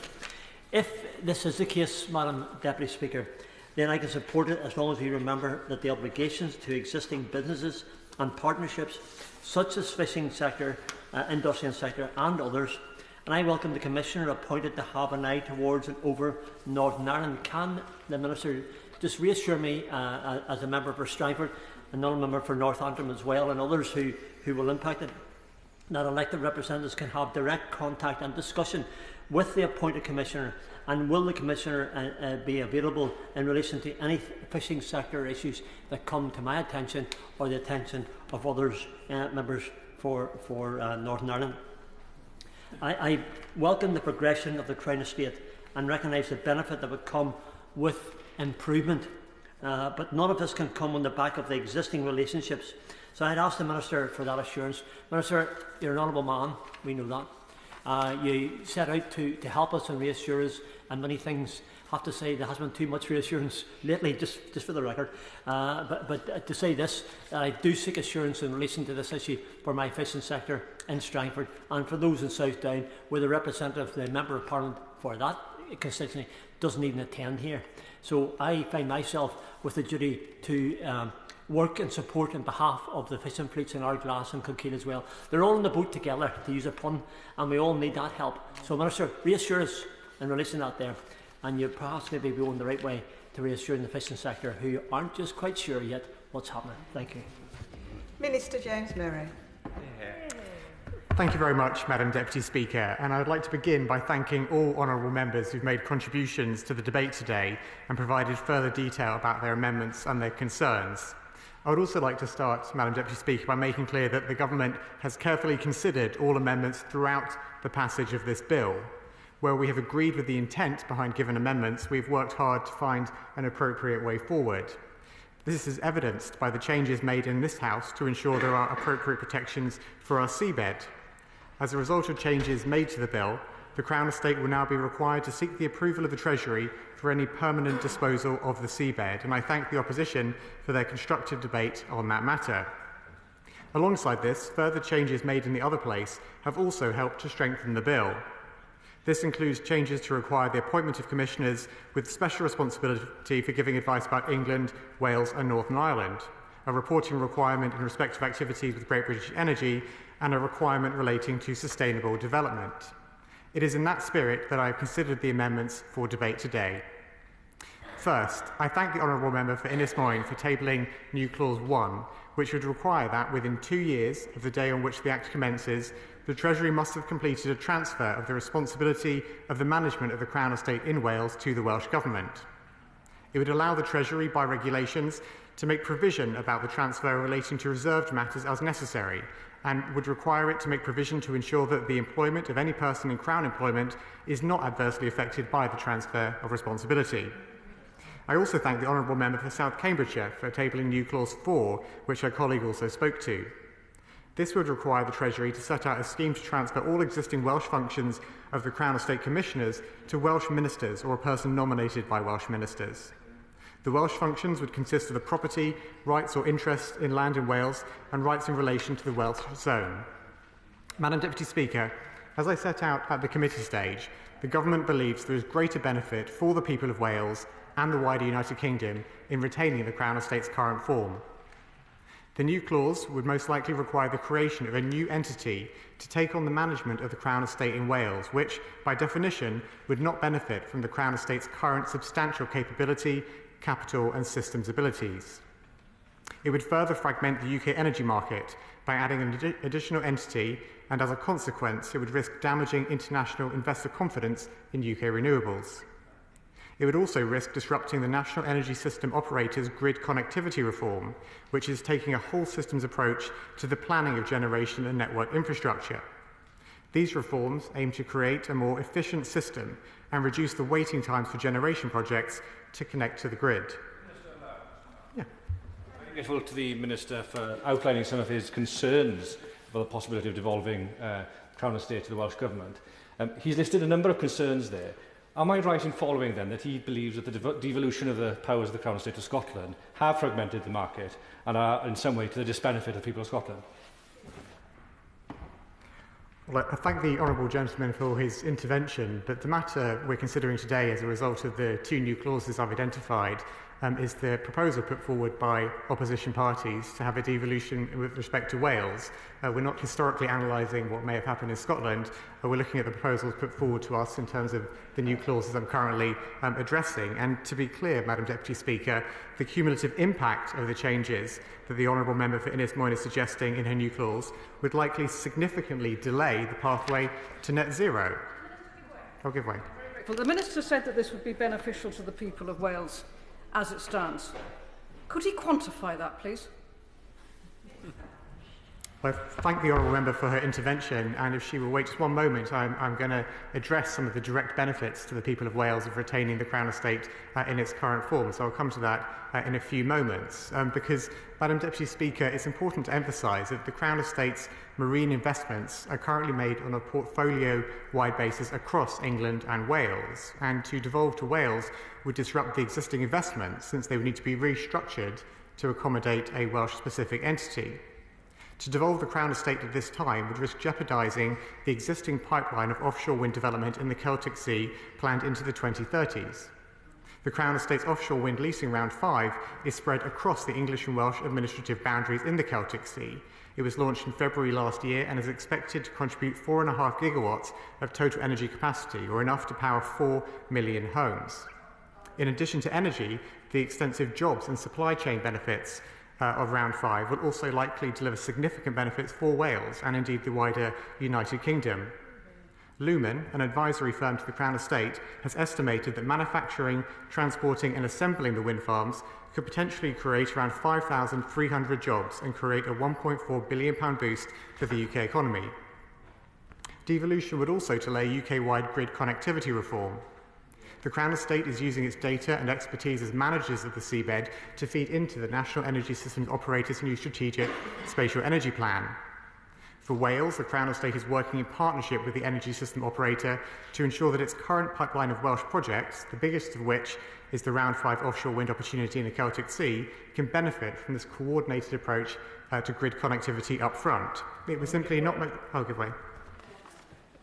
If this is the case, Madam Deputy Speaker, then I can support it as long as we remember that the obligations to existing businesses and partnerships, such as fishing sector, industrial sector and others, and I welcome the Commissioner appointed to have an eye towards and over Northern Ireland. Can the Minister just reassure me, as a member for Strangford, another member for Antrim as well, and others who will impact it, that elected representatives can have direct contact and discussion with the appointed Commissioner, and will the Commissioner be available in relation to any fishing sector issues that come to my attention or the attention of others, members for Northern Ireland? I welcome the progression of the Crown Estate and recognise the benefit that would come with improvement, but none of this can come on the back of the existing relationships. So I'd ask the Minister for that assurance. Minister, you're an honourable man, we know that. You set out to help us and reassure us, and many things, I have to say there hasn't been too much reassurance lately, just for the record. But to say this, I do seek assurance in relation to this issue for my fishing sector in Strangford, and for those in South Down, where the representative, the Member of Parliament for that constituency, doesn't even attend here. So I find myself with the duty to work and support on behalf of the fishing fleets in Ardglass and Kilkeel as well. They're all in the boat together, to use a pun, and we all need that help. So, Minister, reassure us in relation to that there, and you perhaps maybe be going the right way to reassuring the fishing sector who aren't just quite sure yet what's happening. Thank you. Minister James Murray. Thank you very much, Madam Deputy Speaker, and I would like to begin by thanking all honourable members who've made contributions to the debate today and provided further detail about their amendments and their concerns. I would also like to start, Madam Deputy Speaker, by making clear that the Government has carefully considered all amendments throughout the passage of this bill. Where we have agreed with the intent behind given amendments, we've worked hard to find an appropriate way forward. This is evidenced by the changes made in this House to ensure there are appropriate protections for our seabed. As a result of changes made to the bill, the Crown Estate will now be required to seek the approval of the Treasury for any permanent disposal of the seabed, and I thank the opposition for their constructive debate on that matter. Alongside this, further changes made in the other place have also helped to strengthen the bill. This includes changes to require the appointment of commissioners with special responsibility for giving advice about England, Wales and Northern Ireland, a reporting requirement in respect of activities with Great British Energy, and a requirement relating to sustainable development. It is in that spirit that I have considered the amendments for debate today. First, I thank the honourable member for Ynys for tabling new clause 1, which would require that within 2 years of the day on which the Act commences, the Treasury must have completed a transfer of the responsibility of the management of the Crown Estate in Wales to the Welsh Government. It would allow the Treasury, by regulations, to make provision about the transfer relating to reserved matters as necessary, and would require it to make provision to ensure that the employment of any person in Crown employment is not adversely affected by the transfer of responsibility. I also thank the honourable member for South Cambridgeshire for tabling new clause 4, which her colleague also spoke to. This would require the Treasury to set out a scheme to transfer all existing Welsh functions of the Crown Estate Commissioners to Welsh ministers or a person nominated by Welsh ministers. The Welsh functions would consist of the property, rights or interests in land in Wales and rights in relation to the Welsh zone. Madam Deputy Speaker, as I set out at the committee stage, the Government believes there is greater benefit for the people of Wales and the wider United Kingdom in retaining the Crown Estate's current form. The new clause would most likely require the creation of a new entity to take on the management of the Crown Estate in Wales, which, by definition, would not benefit from the Crown Estate's current substantial capability, capital and systems abilities. It would further fragment the UK energy market by adding an additional entity, and as a consequence, it would risk damaging international investor confidence in UK renewables. It would also risk disrupting the national energy system operators' grid connectivity reform, which is taking a whole systems approach to the planning of generation and network infrastructure. These reforms aim to create a more efficient system and reduce the waiting times for generation projects to connect to the grid. I'm grateful to the Minister for outlining some of his concerns about the possibility of devolving Crown Estate to the Welsh Government. He's listed a number of concerns there. Am I right in following then that he believes that the devolution of the powers of the Crown Estate to Scotland have fragmented the market and are in some way to the disbenefit of the people of Scotland? Well, I thank the honourable gentleman for his intervention, but the matter we're considering today as a result of the two new clauses I've identified is the proposal put forward by opposition parties to have a devolution with respect to Wales. We're not historically analysing what may have happened in Scotland, we're looking at the proposals put forward to us in terms of the new clauses I'm currently addressing. And to be clear, Madam Deputy Speaker, the cumulative impact of the changes that the Honourable Member for Ynys is suggesting in her new clause would likely significantly delay the pathway to net zero. I'll give way. Well, the Minister said that this would be beneficial to the people of Wales as it stands. Could he quantify that, please? I thank the Honourable Member for her intervention, and if she will wait just one moment, I'm going to address some of the direct benefits to the people of Wales of retaining the Crown Estate in its current form. So I'll come to that in a few moments. Because, Madam Deputy Speaker, it's important to emphasise that the Crown Estate's marine investments are currently made on a portfolio-wide basis across England and Wales, and to devolve to Wales would disrupt the existing investments, since they would need to be restructured to accommodate a Welsh-specific entity. To devolve the Crown Estate at this time would risk jeopardising the existing pipeline of offshore wind development in the Celtic Sea planned into the 2030s. The Crown Estate's offshore wind leasing round 5 is spread across the English and Welsh administrative boundaries in the Celtic Sea. It was launched in February last year and is expected to contribute 4.5 gigawatts of total energy capacity, or enough to power 4 million homes. In addition to energy, the extensive jobs and supply chain benefits of Round 5 will also likely deliver significant benefits for Wales and indeed the wider United Kingdom. Lumen, an advisory firm to the Crown Estate, has estimated that manufacturing, transporting and assembling the wind farms could potentially create around 5,300 jobs and create a £1.4 billion boost to the UK economy. Devolution would also delay UK-wide grid connectivity reform. The Crown Estate is using its data and expertise as managers of the seabed to feed into the National Energy Systems Operator's new Strategic Spatial Energy Plan. For Wales, the Crown Estate is working in partnership with the Energy System Operator to ensure that its current pipeline of Welsh projects, the biggest of which is the Round 5 offshore wind opportunity in the Celtic Sea, can benefit from this coordinated approach to grid connectivity up front. It was simply not... I'll give way.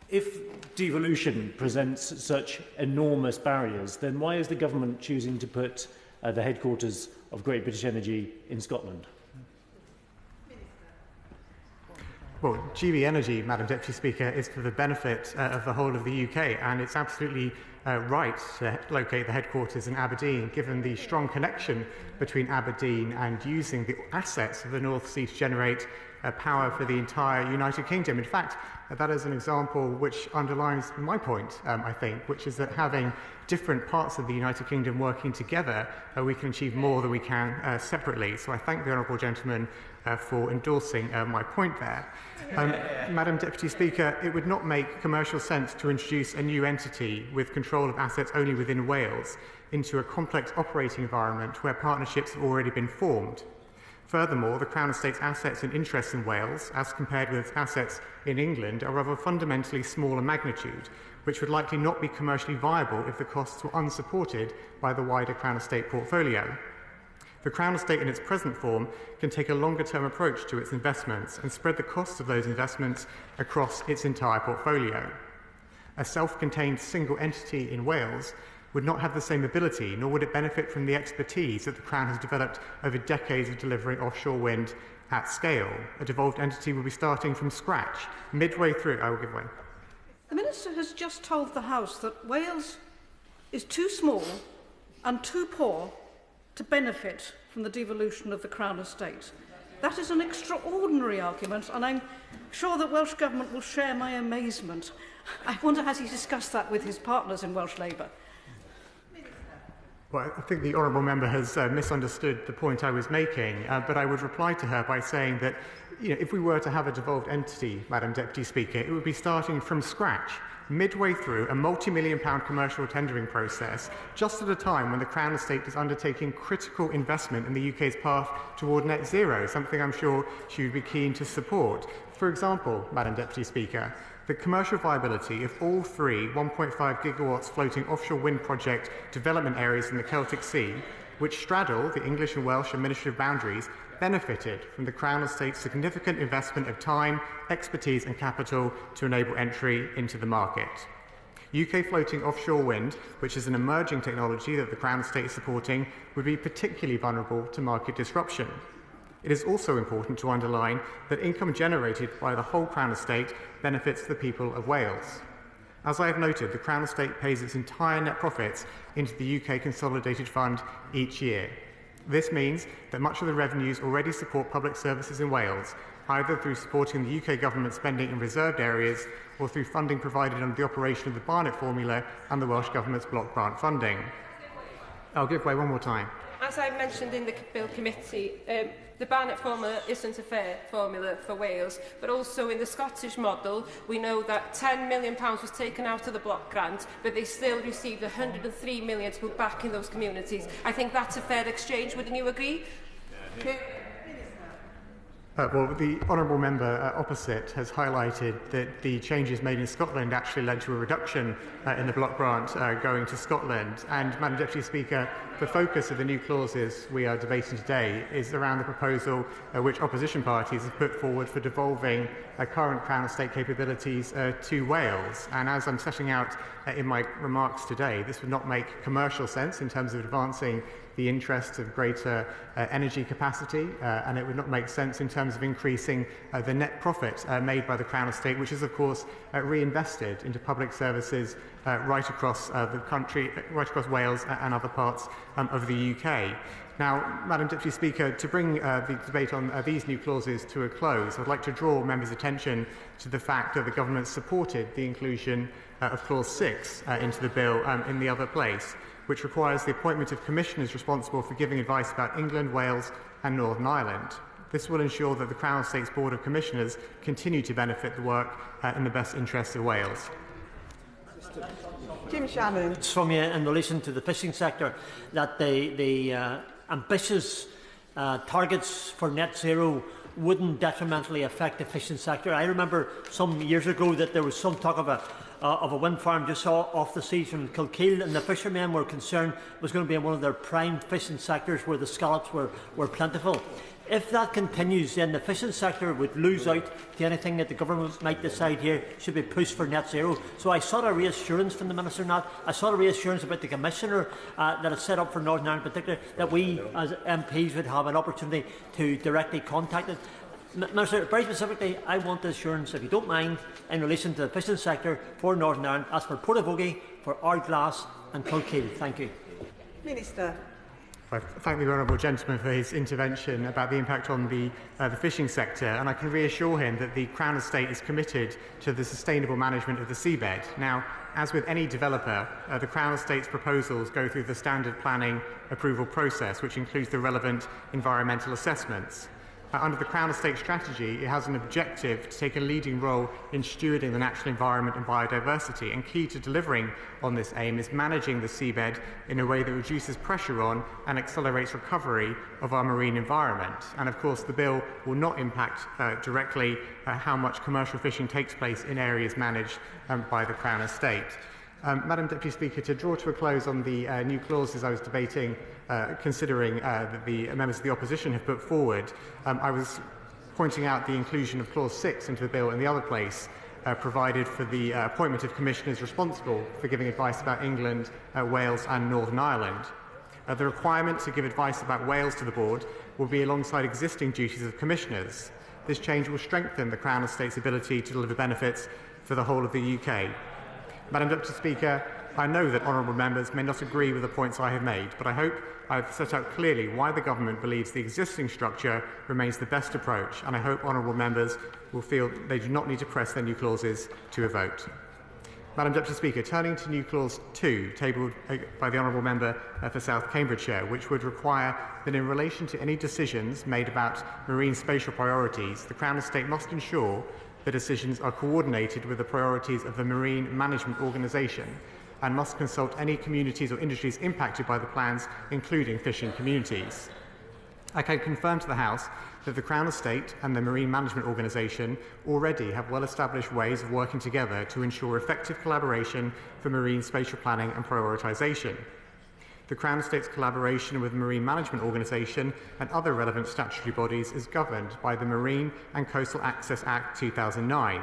If devolution presents such enormous barriers, then why is the government choosing to put the headquarters of Great British Energy in Scotland? Well, GB Energy, Madam Deputy Speaker, is for the benefit of the whole of the UK, and it's absolutely right to locate the headquarters in Aberdeen, given the strong connection between Aberdeen and using the assets of the North Sea to generate power for the entire United Kingdom. In fact, that is an example which underlines my point, I think, which is that having different parts of the United Kingdom working together, we can achieve more than we can separately. So I thank the honourable gentleman for endorsing my point there. Madam Deputy Speaker, it would not make commercial sense to introduce a new entity with control of assets only within Wales into a complex operating environment where partnerships have already been formed. Furthermore, the Crown Estate's assets and interests in Wales, as compared with its assets in England, are of a fundamentally smaller magnitude, which would likely not be commercially viable if the costs were unsupported by the wider Crown Estate portfolio. The Crown Estate in its present form can take a longer-term approach to its investments and spread the costs of those investments across its entire portfolio. A self-contained single entity in Wales would not have the same ability, nor would it benefit from the expertise that the Crown has developed over decades of delivering offshore wind at scale. A devolved entity will be starting from scratch, midway through. I will give way. The Minister has just told the House that Wales is too small and too poor to benefit from the devolution of the Crown Estate. That is an extraordinary argument, and I'm sure that Welsh Government will share my amazement. I wonder, has he discussed that with his partners in Welsh Labour? Well, I think the honourable member has misunderstood the point I was making, but I would reply to her by saying that if we were to have a devolved entity, Madam Deputy Speaker, it would be starting from scratch, midway through a multi-million-pound commercial tendering process, just at a time when the Crown Estate is undertaking critical investment in the UK's path toward net zero, something I'm sure she would be keen to support. For example, Madam Deputy Speaker, the commercial viability of all three 1.5 gigawatts floating offshore wind project development areas in the Celtic Sea which straddle the English and Welsh administrative boundaries, benefited from the Crown Estate's significant investment of time, expertise and capital to enable entry into the market. UK floating offshore wind, which is an emerging technology that the Crown Estate is supporting, would be particularly vulnerable to market disruption. It is also important to underline that income generated by the whole Crown Estate benefits the people of Wales. As I have noted, the Crown Estate pays its entire net profits into the UK Consolidated Fund each year. This means that much of the revenues already support public services in Wales, either through supporting the UK government spending in reserved areas or through funding provided under the operation of the Barnett Formula and the Welsh Government's block grant funding. I'll give way one more time. As I mentioned in the Bill Committee, the Barnett formula isn't a fair formula for Wales, but also in the Scottish model, we know that £10 million was taken out of the block grant, but they still received £103 million to put back in those communities. I think that's a fair exchange, wouldn't you agree? Well, the honourable member opposite has highlighted that the changes made in Scotland actually led to a reduction in the block grant going to Scotland. And, Madam Deputy Speaker, the focus of the new clauses we are debating today is around the proposal which opposition parties have put forward for devolving current Crown Estate capabilities to Wales. And as I'm setting out in my remarks today, this would not make commercial sense in terms of advancing the interests of greater energy capacity, and it would not make sense in terms of increasing the net profit made by the Crown Estate, which is, of course, reinvested into public services right across the country, right across Wales and other parts of the UK. Now, Madam Deputy Speaker, to bring the debate on these new clauses to a close, I'd like to draw members' attention to the fact that the Government supported the inclusion of Clause 6 into the bill in the other place, which requires the appointment of commissioners responsible for giving advice about England, Wales and Northern Ireland. This will ensure that the Crown Estate's Board of Commissioners continue to benefit the work in the best interests of Wales. Jim Shannon. It's from you in relation to the fishing sector that the ambitious targets for net zero wouldn't detrimentally affect the fishing sector. I remember some years ago that there was some talk of a wind farm just off the seas from Kilkeel, and the fishermen were concerned it was going to be one of their prime fishing sectors where the scallops were plentiful. If that continues, then the fishing sector would lose out to anything that the government might decide here should be pushed for net zero. So I sought a reassurance from the Minister on that. I sought a reassurance about the Commissioner that is set up for Northern Ireland in particular, that we as MPs would have an opportunity to directly contact it. Minister, very specifically, I want the assurance, if you don't mind, in relation to the fishing sector for Northern Ireland, as for Portavogie, for Ardglass and Kilkeel. Thank you. Minister. I thank the honourable gentleman for his intervention about the impact on the fishing sector, and I can reassure him that the Crown Estate is committed to the sustainable management of the seabed. Now, as with any developer, the Crown Estate's proposals go through the standard planning approval process, which includes the relevant environmental assessments. Under the Crown Estate strategy, it has an objective to take a leading role in stewarding the natural environment and biodiversity, and key to delivering on this aim is managing the seabed in a way that reduces pressure on and accelerates recovery of our marine environment. And of course, the bill will not impact directly how much commercial fishing takes place in areas managed by the Crown Estate. Madam Deputy Speaker, to draw to a close on the new clauses I was debating, considering that the members of the opposition have put forward, I was pointing out the inclusion of Clause 6 into the bill in the other place, provided for the appointment of commissioners responsible for giving advice about England, Wales and Northern Ireland. The requirement to give advice about Wales to the board will be alongside existing duties of commissioners. This change will strengthen the Crown Estate's ability to deliver benefits for the whole of the UK. Madam Deputy Speaker, I know that honourable members may not agree with the points I have made, but I hope I have set out clearly why the Government believes the existing structure remains the best approach, and I hope honourable members will feel they do not need to press their new clauses to a vote. Madam Deputy Speaker, turning to new clause 2, tabled by the honourable member for South Cambridgeshire, which would require that in relation to any decisions made about marine spatial priorities, the Crown Estate must ensure the decisions are coordinated with the priorities of the Marine Management Organisation and must consult any communities or industries impacted by the plans, including fishing communities. I can confirm to the House that the Crown Estate and the Marine Management Organisation already have well-established ways of working together to ensure effective collaboration for marine spatial planning and prioritisation. the Crown Estate's collaboration with the Marine Management Organisation and other relevant statutory bodies is governed by the Marine and Coastal Access Act 2009.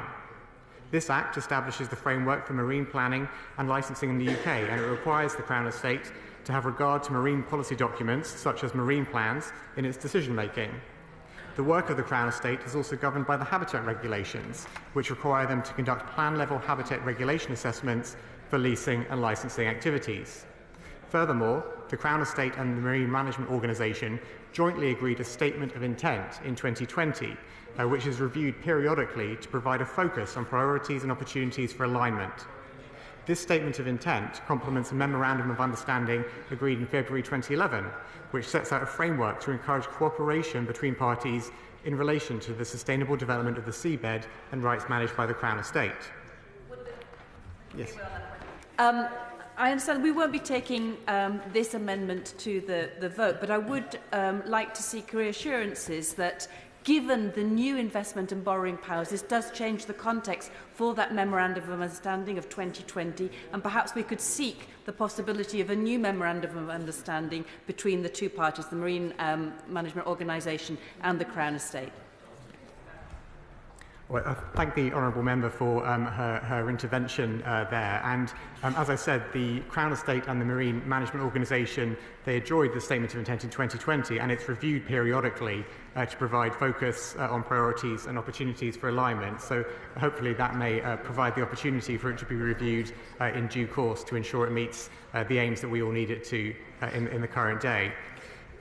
This Act establishes the framework for marine planning and licensing in the UK, and it requires the Crown Estate to have regard to marine policy documents, such as marine plans, in its decision-making. The work of the Crown Estate is also governed by the Habitat Regulations, which require them to conduct plan-level habitat regulation assessments for leasing and licensing activities. Furthermore, the Crown Estate and the Marine Management Organisation jointly agreed a Statement of Intent in 2020, which is reviewed periodically to provide a focus on priorities and opportunities for alignment. This Statement of Intent complements a Memorandum of Understanding agreed in February 2011, which sets out a framework to encourage cooperation between parties in relation to the sustainable development of the seabed and rights managed by the Crown Estate. Yes. I understand we won't be taking this amendment to the vote, but I would like to seek reassurances that given the new investment and borrowing powers, this does change the context for that Memorandum of Understanding of 2020, and perhaps we could seek the possibility of a new Memorandum of Understanding between the two parties, the Marine Management Organisation and the Crown Estate. Well, I thank the honourable member for her intervention there. And as I said, the Crown Estate and the Marine Management Organisation, they enjoyed the Statement of Intent in 2020, and it's reviewed periodically to provide focus on priorities and opportunities for alignment. So hopefully that may provide the opportunity for it to be reviewed in due course to ensure it meets the aims that we all need it to in the current day.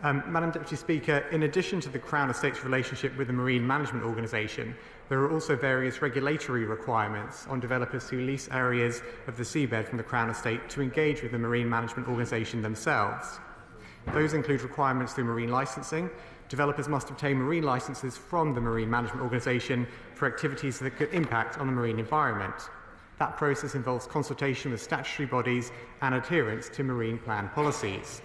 Madam Deputy Speaker, in addition to the Crown Estate's relationship with the Marine Management Organisation, there are also various regulatory requirements on developers who lease areas of the seabed from the Crown Estate to engage with the Marine Management Organisation themselves. Those include requirements through marine licensing. Developers must obtain marine licenses from the Marine Management Organisation for activities that could impact on the marine environment. That process involves consultation with statutory bodies and adherence to marine plan policies.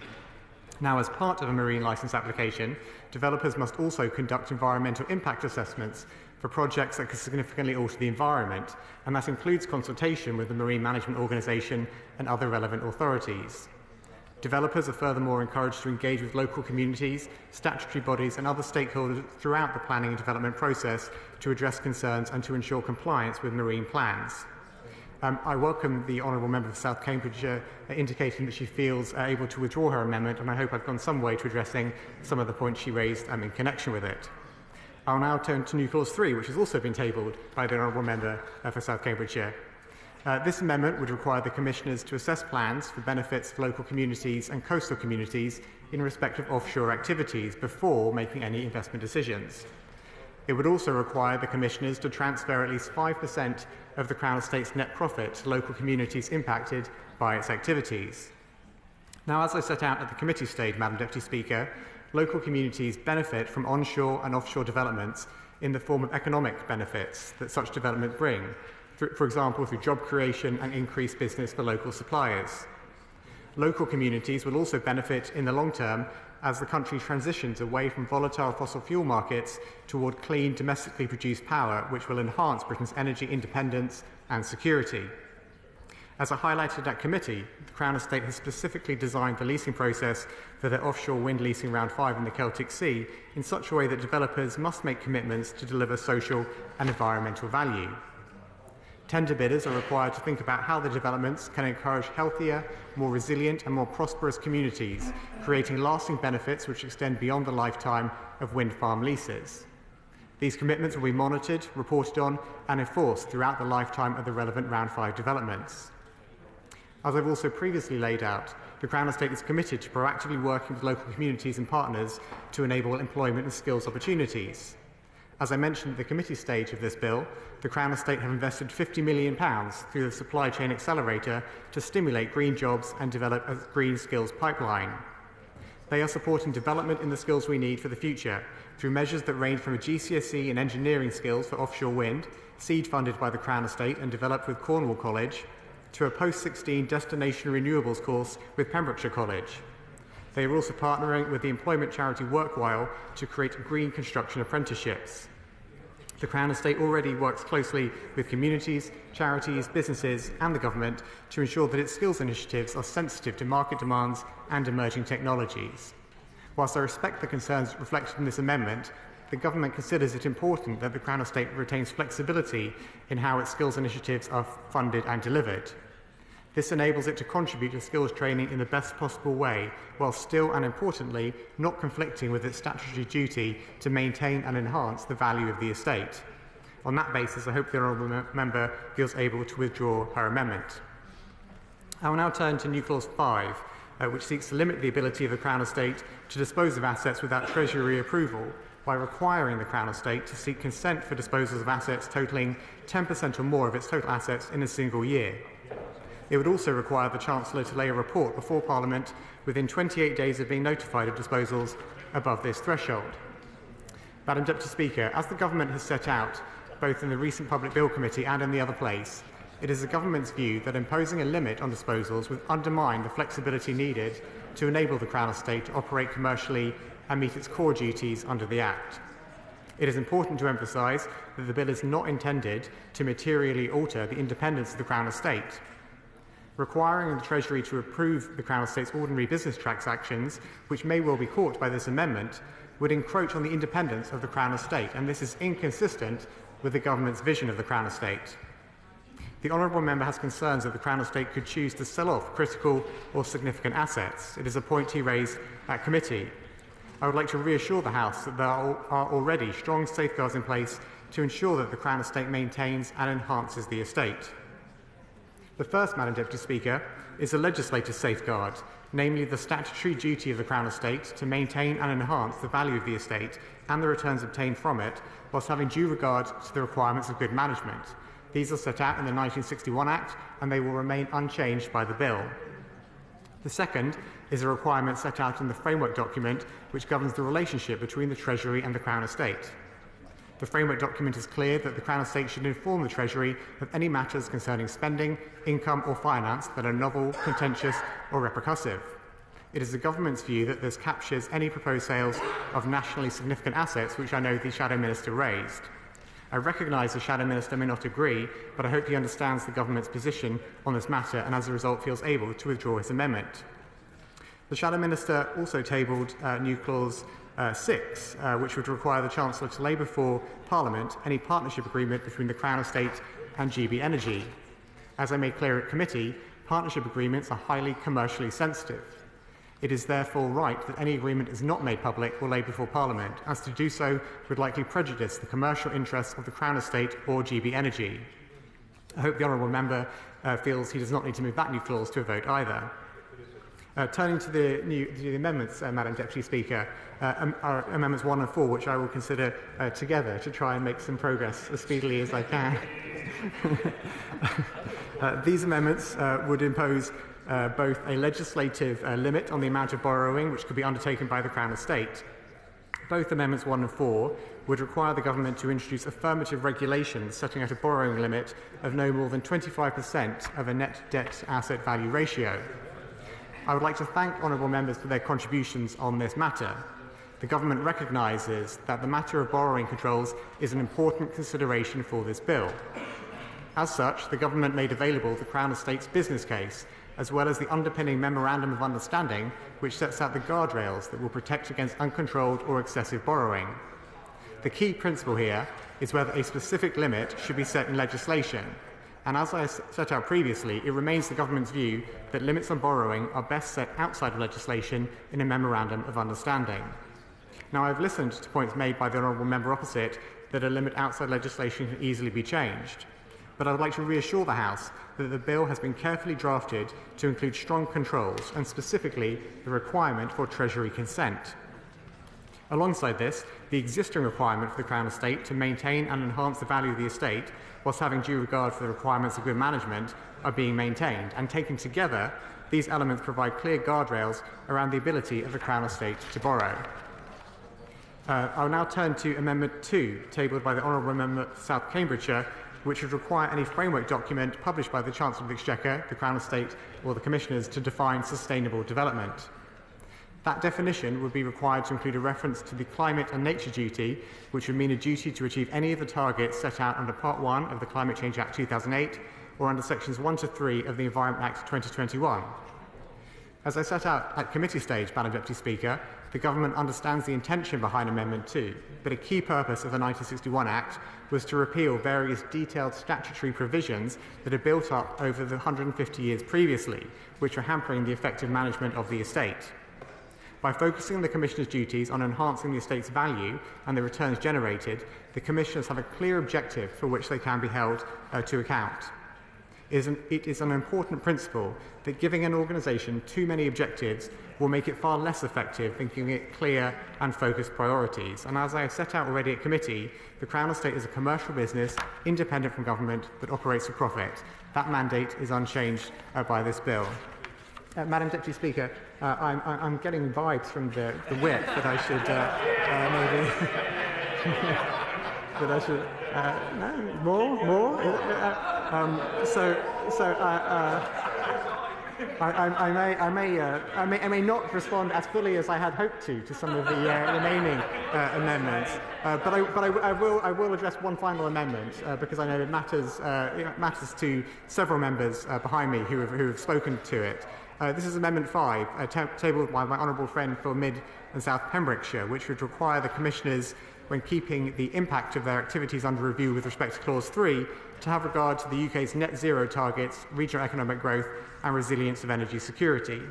Now, as part of a marine licence application, developers must also conduct environmental impact assessments for projects that could significantly alter the environment, and that includes consultation with the Marine Management Organisation and other relevant authorities. Developers are furthermore encouraged to engage with local communities, statutory bodies and other stakeholders throughout the planning and development process to address concerns and to ensure compliance with marine plans. I welcome the Honourable Member for South Cambridgeshire indicating that she feels able to withdraw her amendment, and I hope I've gone some way to addressing some of the points she raised in connection with it. I'll now turn to New Clause 3, which has also been tabled by the Honourable Member for South Cambridgeshire. This amendment would require the Commissioners to assess plans for benefits for local communities and coastal communities in respect of offshore activities before making any investment decisions. It would also require the Commissioners to transfer at least 5% of the Crown Estate's net profit to local communities impacted by its activities. Now, as I set out at the committee stage, Madam Deputy Speaker, local communities benefit from onshore and offshore developments in the form of economic benefits that such development bring, for example, through job creation and increased business for local suppliers. Local communities will also benefit in the long term as the country transitions away from volatile fossil fuel markets toward clean, domestically produced power, which will enhance Britain's energy independence and security. As I highlighted at committee, the Crown Estate has specifically designed the leasing process for their offshore wind leasing Round 5 in the Celtic Sea in such a way that developers must make commitments to deliver social and environmental value. Tender bidders are required to think about how the developments can encourage healthier, more resilient and more prosperous communities, creating lasting benefits which extend beyond the lifetime of wind farm leases. These commitments will be monitored, reported on and enforced throughout the lifetime of the relevant Round 5 developments. As I've also previously laid out, the Crown Estate is committed to proactively working with local communities and partners to enable employment and skills opportunities. As I mentioned at the committee stage of this bill, the Crown Estate have invested £50 million through the Supply Chain Accelerator to stimulate green jobs and develop a green skills pipeline. They are supporting development in the skills we need for the future through measures that range from a GCSE in engineering skills for offshore wind, seed funded by the Crown Estate and developed with Cornwall College, to a post-16 destination renewables course with Pembrokeshire College. They are also partnering with the employment charity Workwhile to create green construction apprenticeships. The Crown Estate already works closely with communities, charities, businesses and the government to ensure that its skills initiatives are sensitive to market demands and emerging technologies. Whilst I respect the concerns reflected in this amendment, the government considers it important that the Crown Estate retains flexibility in how its skills initiatives are funded and delivered. This enables it to contribute to skills training in the best possible way, while still and importantly not conflicting with its statutory duty to maintain and enhance the value of the estate. On that basis, I hope the honourable member feels able to withdraw her amendment. I will now turn to new clause 5, which seeks to limit the ability of the Crown Estate to dispose of assets without Treasury approval by requiring the Crown Estate to seek consent for disposals of assets totalling 10% or more of its total assets in a single year. It would also require the Chancellor to lay a report before Parliament within 28 days of being notified of disposals above this threshold. Madam Deputy Speaker, as the Government has set out, both in the recent Public Bill Committee and in the other place, it is the Government's view that imposing a limit on disposals would undermine the flexibility needed to enable the Crown Estate to operate commercially and meet its core duties under the Act. It is important to emphasise that the bill is not intended to materially alter the independence of the Crown Estate. Requiring the Treasury to approve the Crown Estate's ordinary business transactions, which may well be caught by this amendment, would encroach on the independence of the Crown Estate, and this is inconsistent with the Government's vision of the Crown Estate. The honourable member has concerns that the Crown Estate could choose to sell off critical or significant assets. It is a point he raised at committee. I would like to reassure the House that there are already strong safeguards in place to ensure that the Crown Estate maintains and enhances the estate. The first, Madam Deputy Speaker, is a legislative safeguard, namely the statutory duty of the Crown Estate to maintain and enhance the value of the estate and the returns obtained from it, whilst having due regard to the requirements of good management. These are set out in the 1961 Act, and they will remain unchanged by the Bill. The second is a requirement set out in the framework document which governs the relationship between the Treasury and the Crown Estate. The framework document is clear that the Crown Estate should inform the Treasury of any matters concerning spending, income or finance that are novel, contentious or repercussive. It is the Government's view that this captures any proposed sales of nationally significant assets, which I know the Shadow Minister raised. I recognise the Shadow Minister may not agree, but I hope he understands the Government's position on this matter and as a result feels able to withdraw his amendment. The Shadow Minister also tabled new clause 6, which would require the Chancellor to lay before Parliament any partnership agreement between the Crown Estate and GB Energy. As I made clear at committee, partnership agreements are highly commercially sensitive. It is therefore right that any agreement is not made public or laid before Parliament, as to do so would likely prejudice the commercial interests of the Crown Estate or GB Energy. I hope the honourable member feels he does not need to move that new clause to a vote either. Turning to the amendments, Madam Deputy Speaker, are Amendments 1 and 4, which I will consider together to try and make some progress as speedily as I can. These amendments would impose both a legislative limit on the amount of borrowing which could be undertaken by the Crown Estate. Both Amendments 1 and 4 would require the Government to introduce affirmative regulations setting out a borrowing limit of no more than 25% of a net debt-to-asset value ratio. I would like to thank honourable members for their contributions on this matter. The Government recognises that the matter of borrowing controls is an important consideration for this bill. As such, the Government made available the Crown Estate's business case, as well as the underpinning Memorandum of Understanding, which sets out the guardrails that will protect against uncontrolled or excessive borrowing. The key principle here is whether a specific limit should be set in legislation, and as I set out previously, it remains the Government's view that limits on borrowing are best set outside of legislation in a Memorandum of Understanding. Now, I've listened to points made by the honourable member opposite that a limit outside legislation can easily be changed, but I would like to reassure the House that the bill has been carefully drafted to include strong controls, and specifically the requirement for Treasury consent. Alongside this, the existing requirement for the Crown Estate to maintain and enhance the value of the estate, whilst having due regard for the requirements of good management, are being maintained, and taken together, these elements provide clear guardrails around the ability of the Crown Estate to borrow. I will now turn to Amendment 2, tabled by the Honourable Member for South Cambridgeshire, which would require any framework document published by the Chancellor of the Exchequer, the Crown Estate or the Commissioners to define sustainable development. That definition would be required to include a reference to the climate and nature duty, which would mean a duty to achieve any of the targets set out under Part 1 of the Climate Change Act 2008 or under Sections 1 to 3 of the Environment Act 2021. As I set out at committee stage, Madam Deputy Speaker, the Government understands the intention behind Amendment 2, but a key purpose of the 1961 Act was to repeal various detailed statutory provisions that had built up over the 150 years previously, which were hampering the effective management of the estate. By focusing the Commissioner's duties on enhancing the estate's value and the returns generated, the Commissioners have a clear objective for which they can be held to account. It is an important principle that giving an organisation too many objectives will make it far less effective than giving it clear and focused priorities. And as I have set out already at committee, the Crown Estate is a commercial business, independent from government, but operates for profit. That mandate is unchanged by this bill. Madam Deputy Speaker, I'm getting vibes from the whip that I should maybe... that I should... no, more? I may not respond as fully as I had hoped to some of the remaining amendments, but I will address one final amendment because I know it matters to several members behind me who have spoken to it. This is Amendment 5, tabled by my honourable friend for Mid and South Pembrokeshire, which would require the Commissioners, when keeping the impact of their activities under review with respect to Clause 3, to have regard to the UK's net zero targets, regional economic growth and resilience of energy security.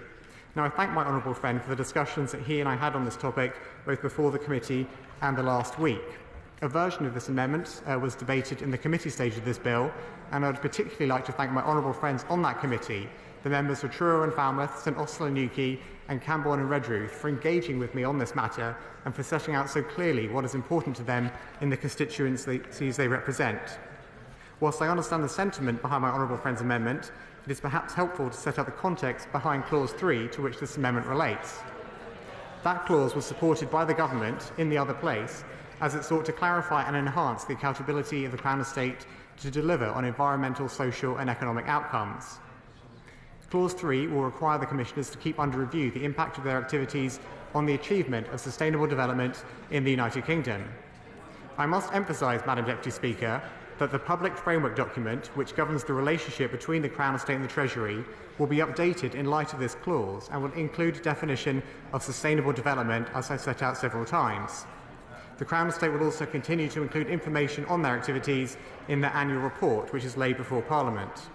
Now, I thank my honourable friend for the discussions that he and I had on this topic, both before the committee and the last week. A version of this amendment was debated in the committee stage of this bill, and I would particularly like to thank my honourable friends on that committee, the members for Truro and Falmouth, St Austell and Newquay, and Camborne and Redruth, for engaging with me on this matter and for setting out so clearly what is important to them in the constituencies they represent. Whilst I understand the sentiment behind my honourable friend's amendment, it is perhaps helpful to set out the context behind Clause 3 to which this amendment relates. That clause was supported by the Government in the other place, as it sought to clarify and enhance the accountability of the Crown Estate to deliver on environmental, social and economic outcomes. Clause 3 will require the Commissioners to keep under review the impact of their activities on the achievement of sustainable development in the United Kingdom. I must emphasise, Madam Deputy Speaker, that the public framework document, which governs the relationship between the Crown Estate and the Treasury, will be updated in light of this clause and will include a definition of sustainable development, as I set out several times. The Crown Estate will also continue to include information on their activities in their annual report, which is laid before Parliament.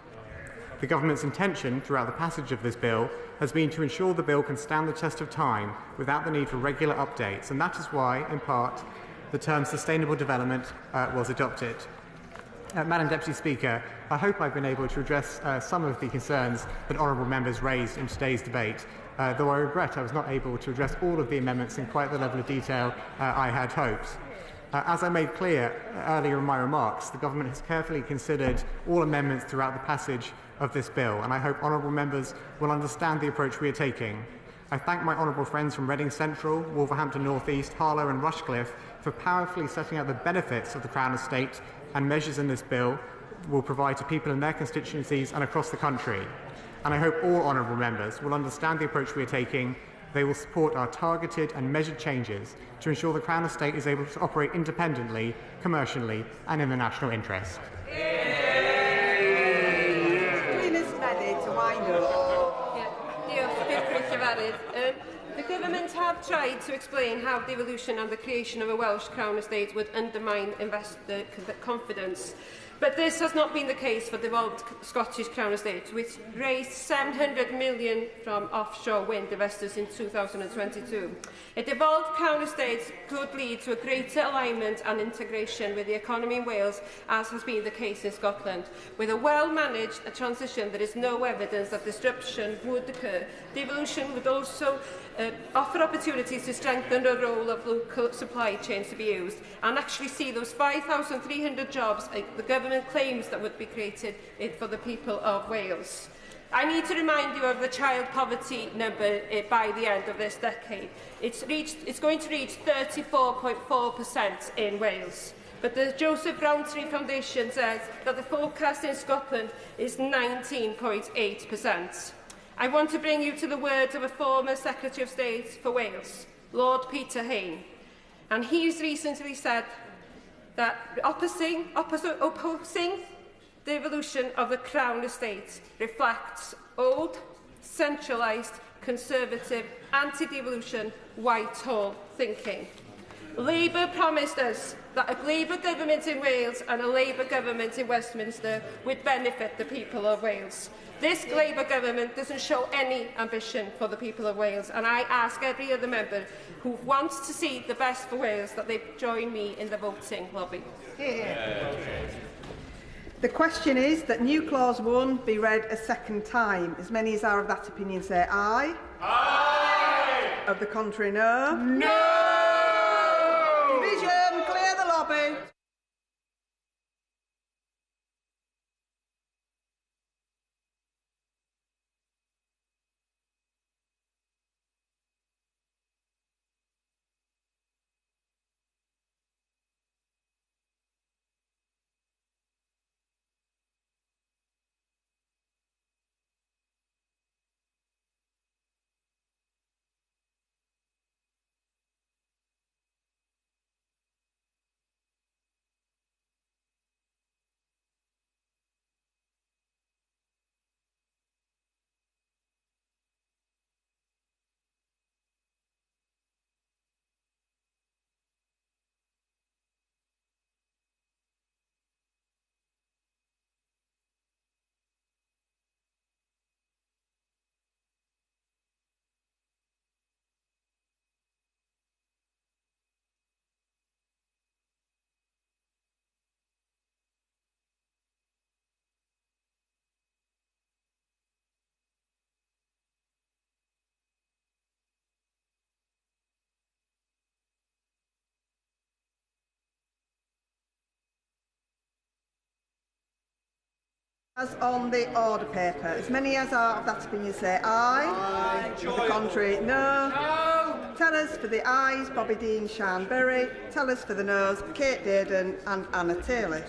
The Government's intention throughout the passage of this bill has been to ensure the bill can stand the test of time without the need for regular updates, and that is why, in part, the term sustainable development was adopted. Madam Deputy Speaker, I hope I've been able to address some of the concerns that honourable members raised in today's debate, though I regret I was not able to address all of the amendments in quite the level of detail I had hoped. As I made clear earlier in my remarks, the Government has carefully considered all amendments throughout the passage of this bill, and I hope honourable members will understand the approach we are taking. I thank my honourable friends from Reading Central, Wolverhampton North East, Harlow and Rushcliffe for powerfully setting out the benefits of the Crown Estate and measures in this bill will provide to people in their constituencies and across the country. And I hope all honourable members will understand the approach we are taking. They will support our targeted and measured changes to ensure the Crown Estate is able to operate independently, commercially and in the national interest. The Government have tried to explain how devolution and the creation of a Welsh Crown Estate would undermine investor confidence. But this has not been the case for devolved Scottish Crown Estate, which raised £700 million from offshore wind investors in 2022. A devolved Crown Estate could lead to a greater alignment and integration with the economy in Wales, as has been the case in Scotland. With a well-managed transition, there is no evidence that disruption would occur. Devolution would also offer opportunities to strengthen the role of local supply chains to be used and actually see those 5,300 jobs the Government claims that would be created for the people of Wales. I need to remind you of the child poverty number by the end of this decade. It's going to reach 34.4% in Wales. But the Joseph Rowntree Foundation says that the forecast in Scotland is 19.8%. I want to bring you to the words of a former Secretary of State for Wales, Lord Peter Jayne, and he's recently said that opposing the evolution of the Crown Estate reflects old, centralised, conservative, anti-devolution, Whitehall thinking. Labour promised us that a Labour government in Wales and a Labour government in Westminster would benefit the people of Wales. This Labour government doesn't show any ambition for the people of Wales, and I ask every other member who wants to see the best for Wales that they join me in the voting lobby. The question is that new clause 1 be read a second time. As many as are of that opinion say aye. Aye. Of the contrary, no. No! Division, clear the lobby. As on the order paper, as many as are of that opinion say aye. Aye. Of the contrary, no. No. Tellers for the ayes, Bobby Dean, Sian Berry. Tellers for the noes, Kate Dearden and Anna Taylor.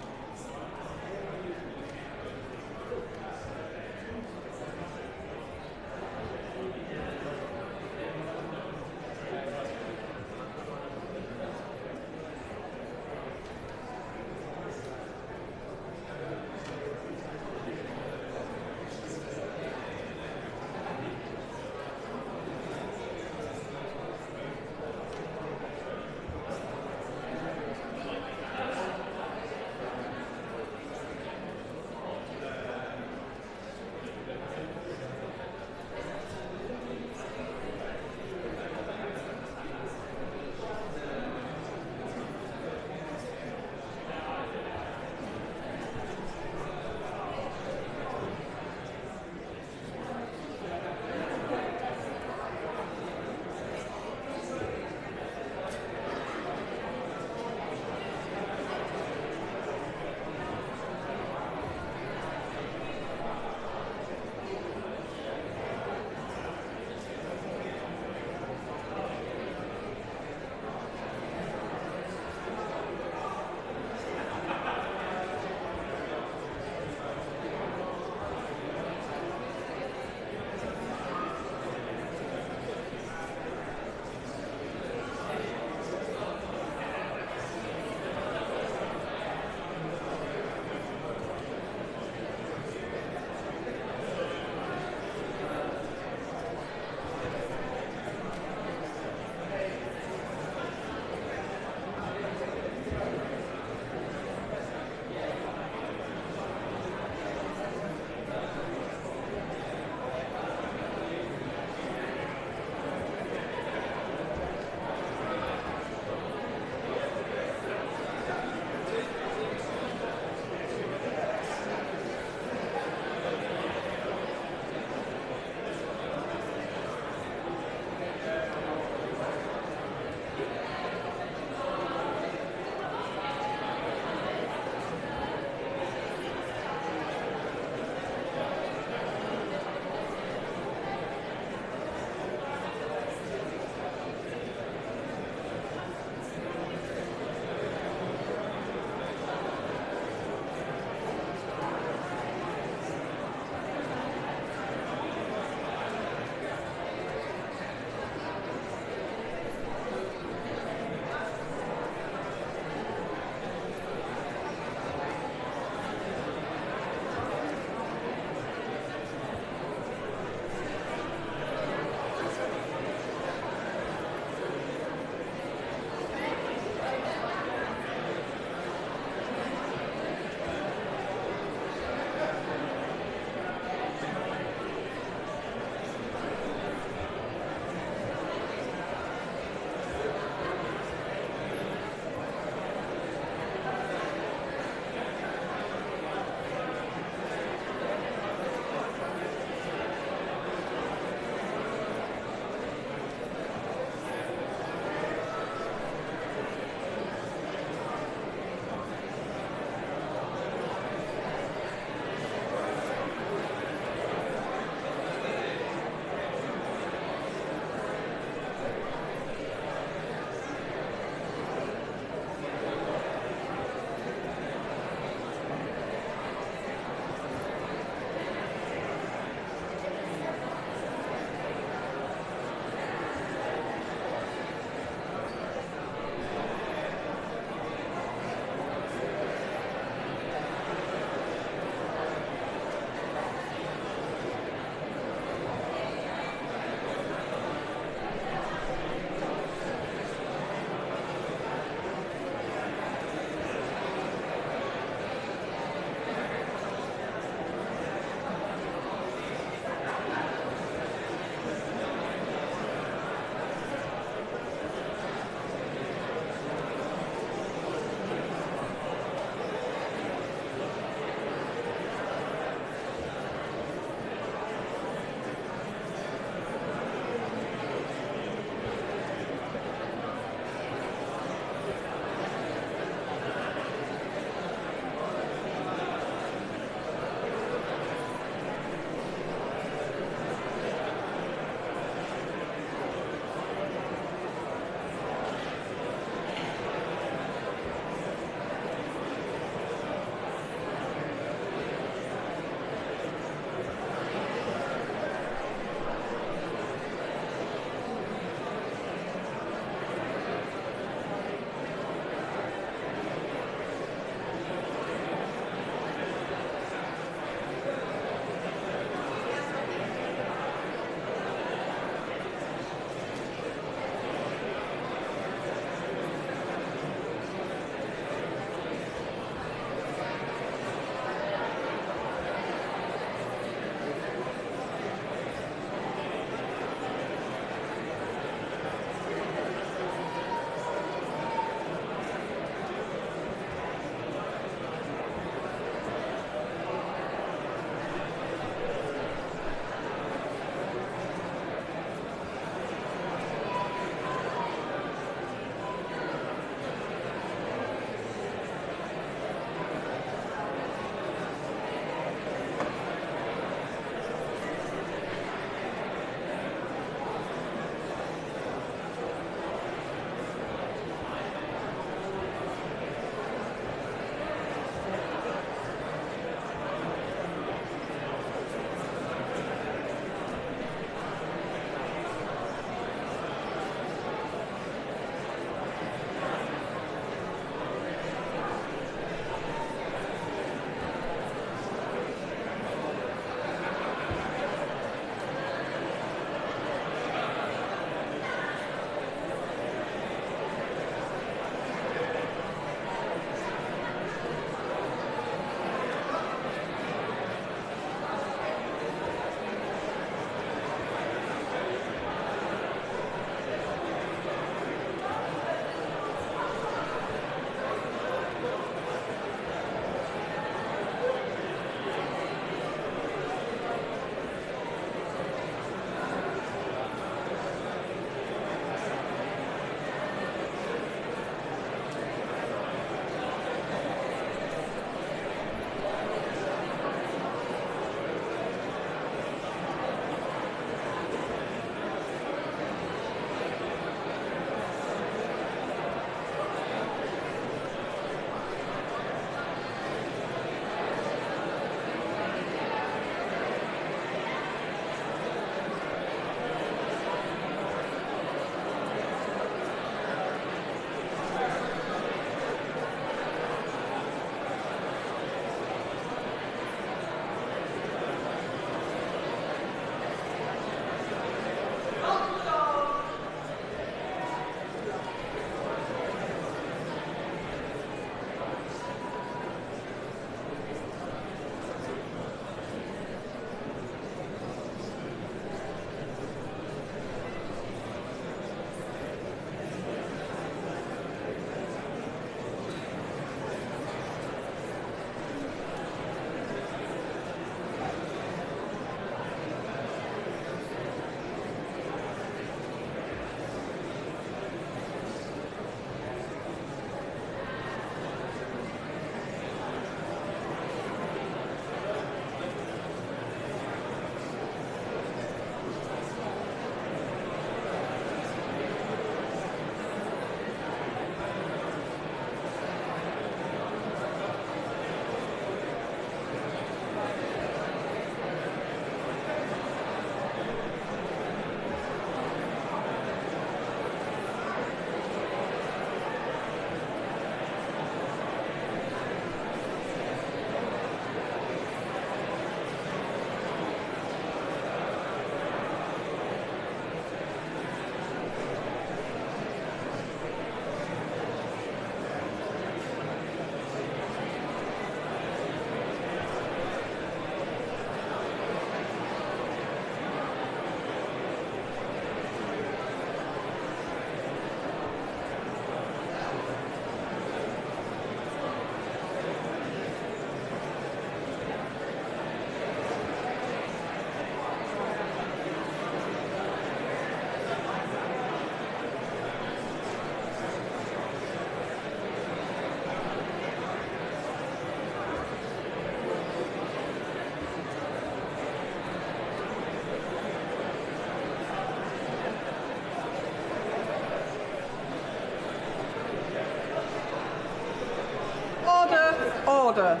order.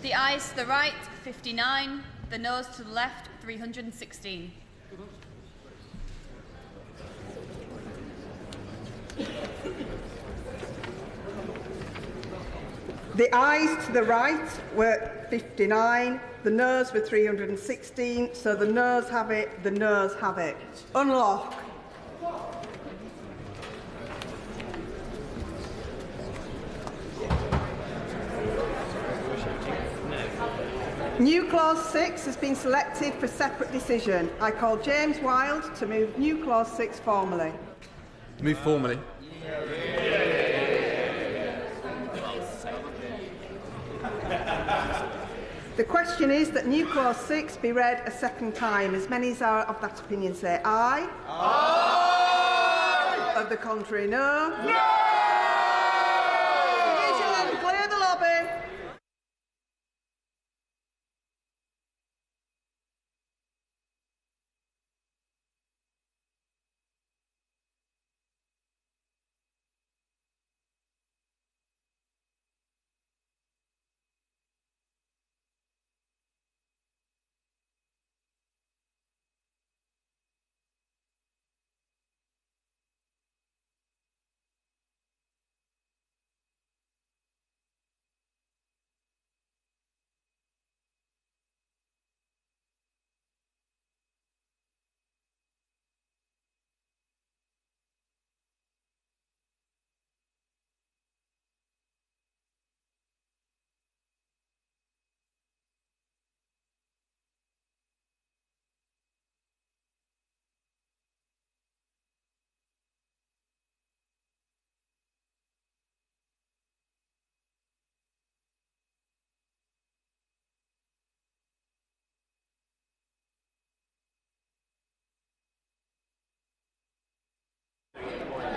The ayes to the right, 59. The noes to the left, 316. The ayes to the right were 59, the noes were 316, so the noes have it, the noes have it. Unlock. New Clause 6 has been selected for separate decision. I call James Wilde to move New Clause 6 formally. Move formally. The question is that New Clause 6 be read a second time. As many as are of that opinion say aye. Aye! Of the contrary, no. No! Vigilance, clear the lobby.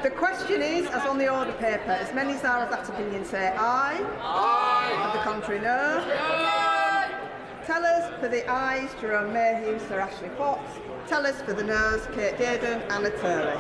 The question is, as on the order paper, as many as are of that opinion say aye. Aye. Of the contrary, no. Aye. Tellers for the ayes, Jerome Mayhew, Sir Ashley Fox. Tellers for the noes, Kate Gaydon, Anna Turley.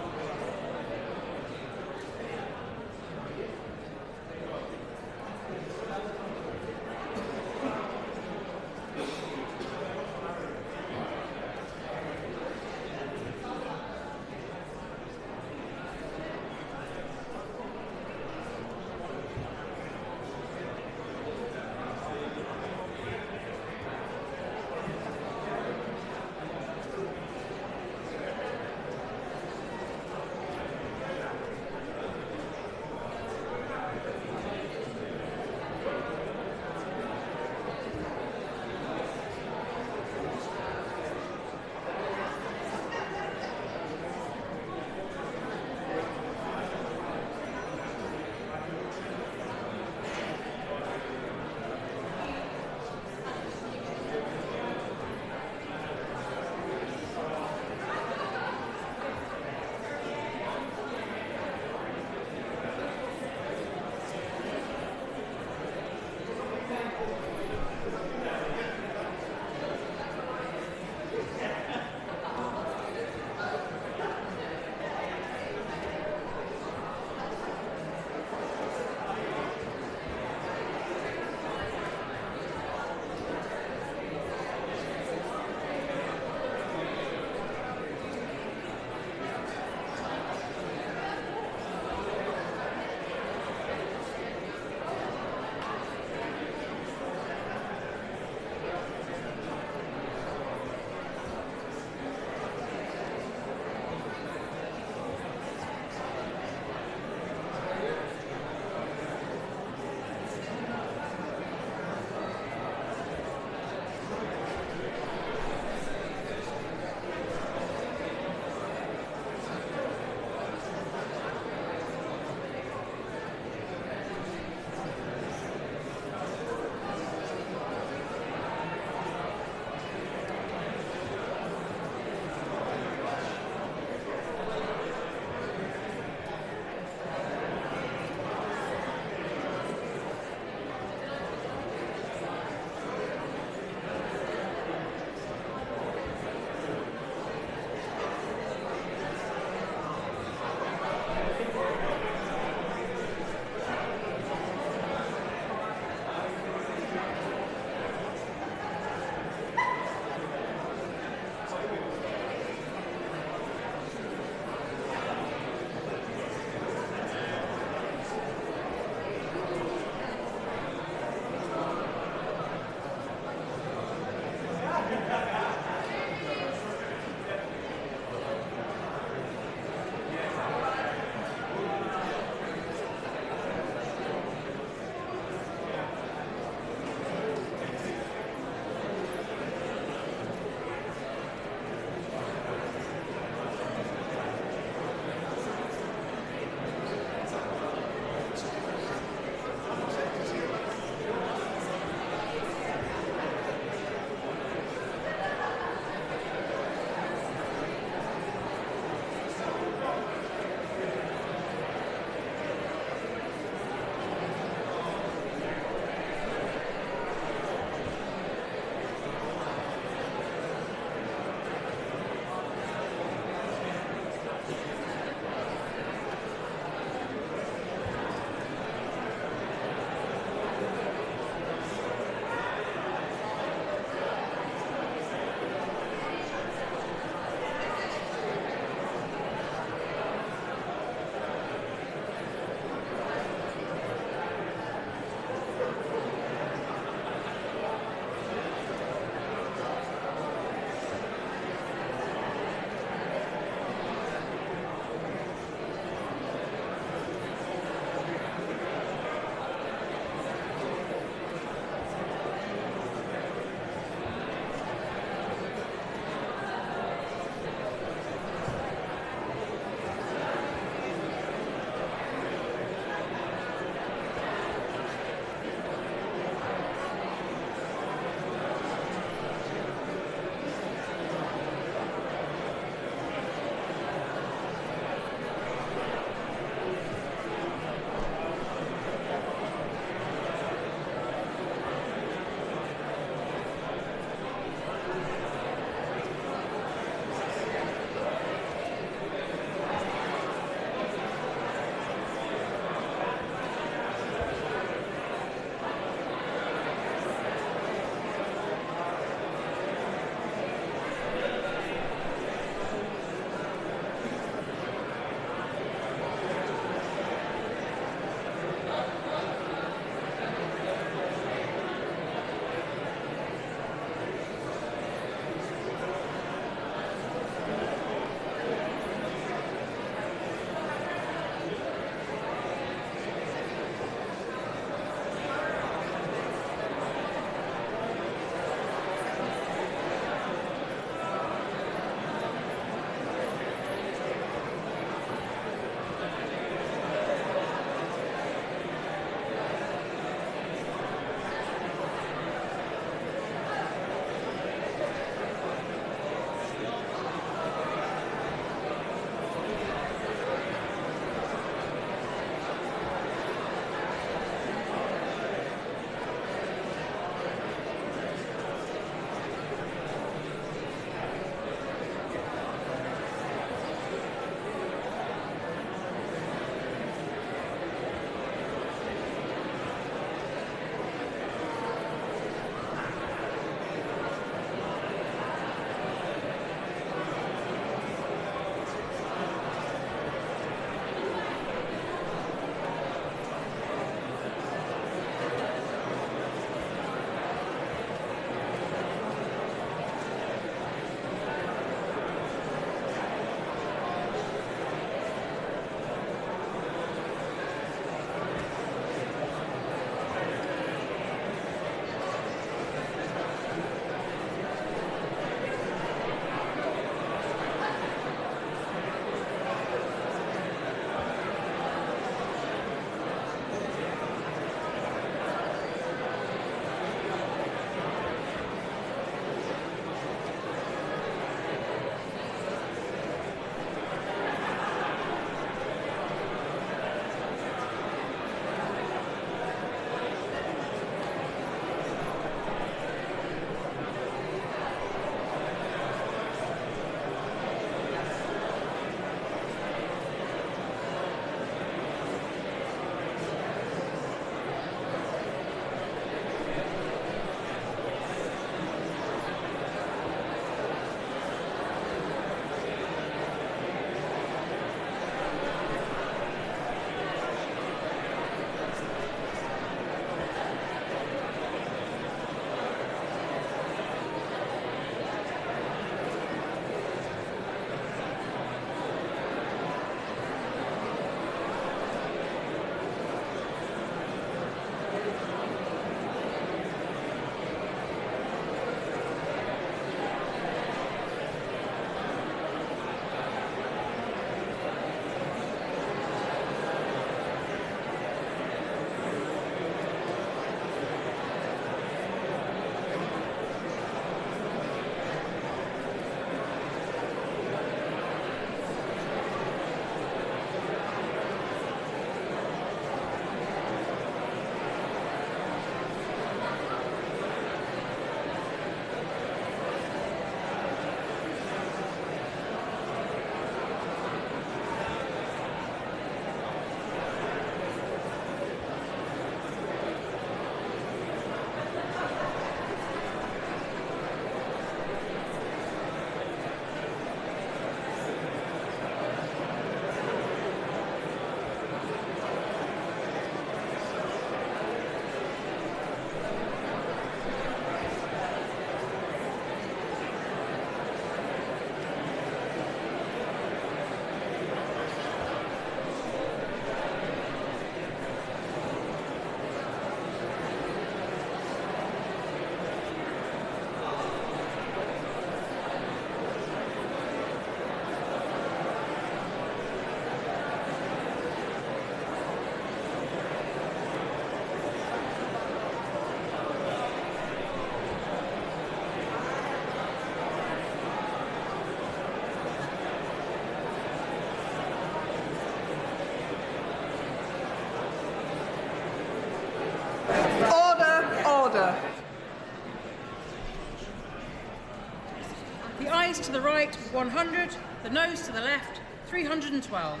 The ayes to the right, 100. The noes to the left, 312.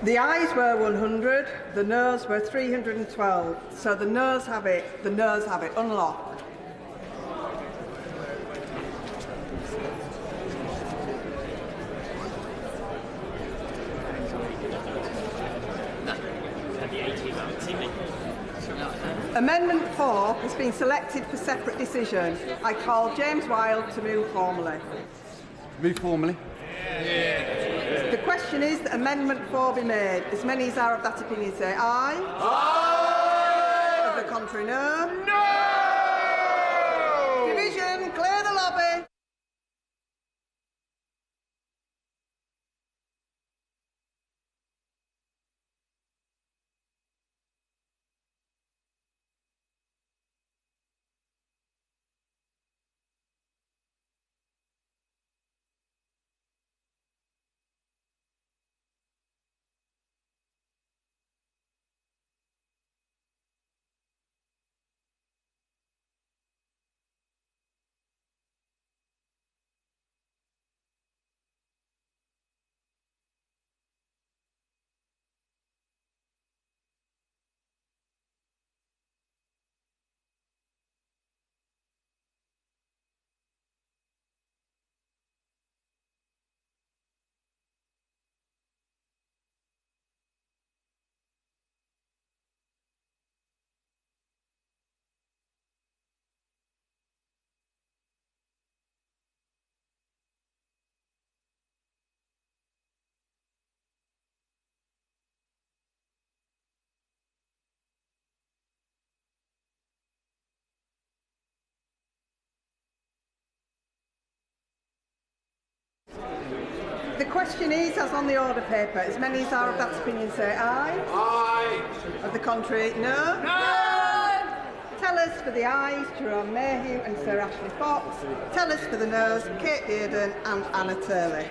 The ayes were 100, the noes were 312. So the noes have it, unlocked. Amendment 4 has been selected for separate decision. I call James Wilde to move formally. Move formally. The question is that Amendment 4 be made. As many as are of that opinion say aye. Aye! Of the contrary, no. No! Division, clear the lobby. The question is, as on the order paper, as many as are of that opinion say aye. Aye. Of the contrary, no. No! Tellers for the ayes, Jerome Mayhew and Sir Ashley Fox. Tellers for the noes, Kate Dearden and Anna Turley.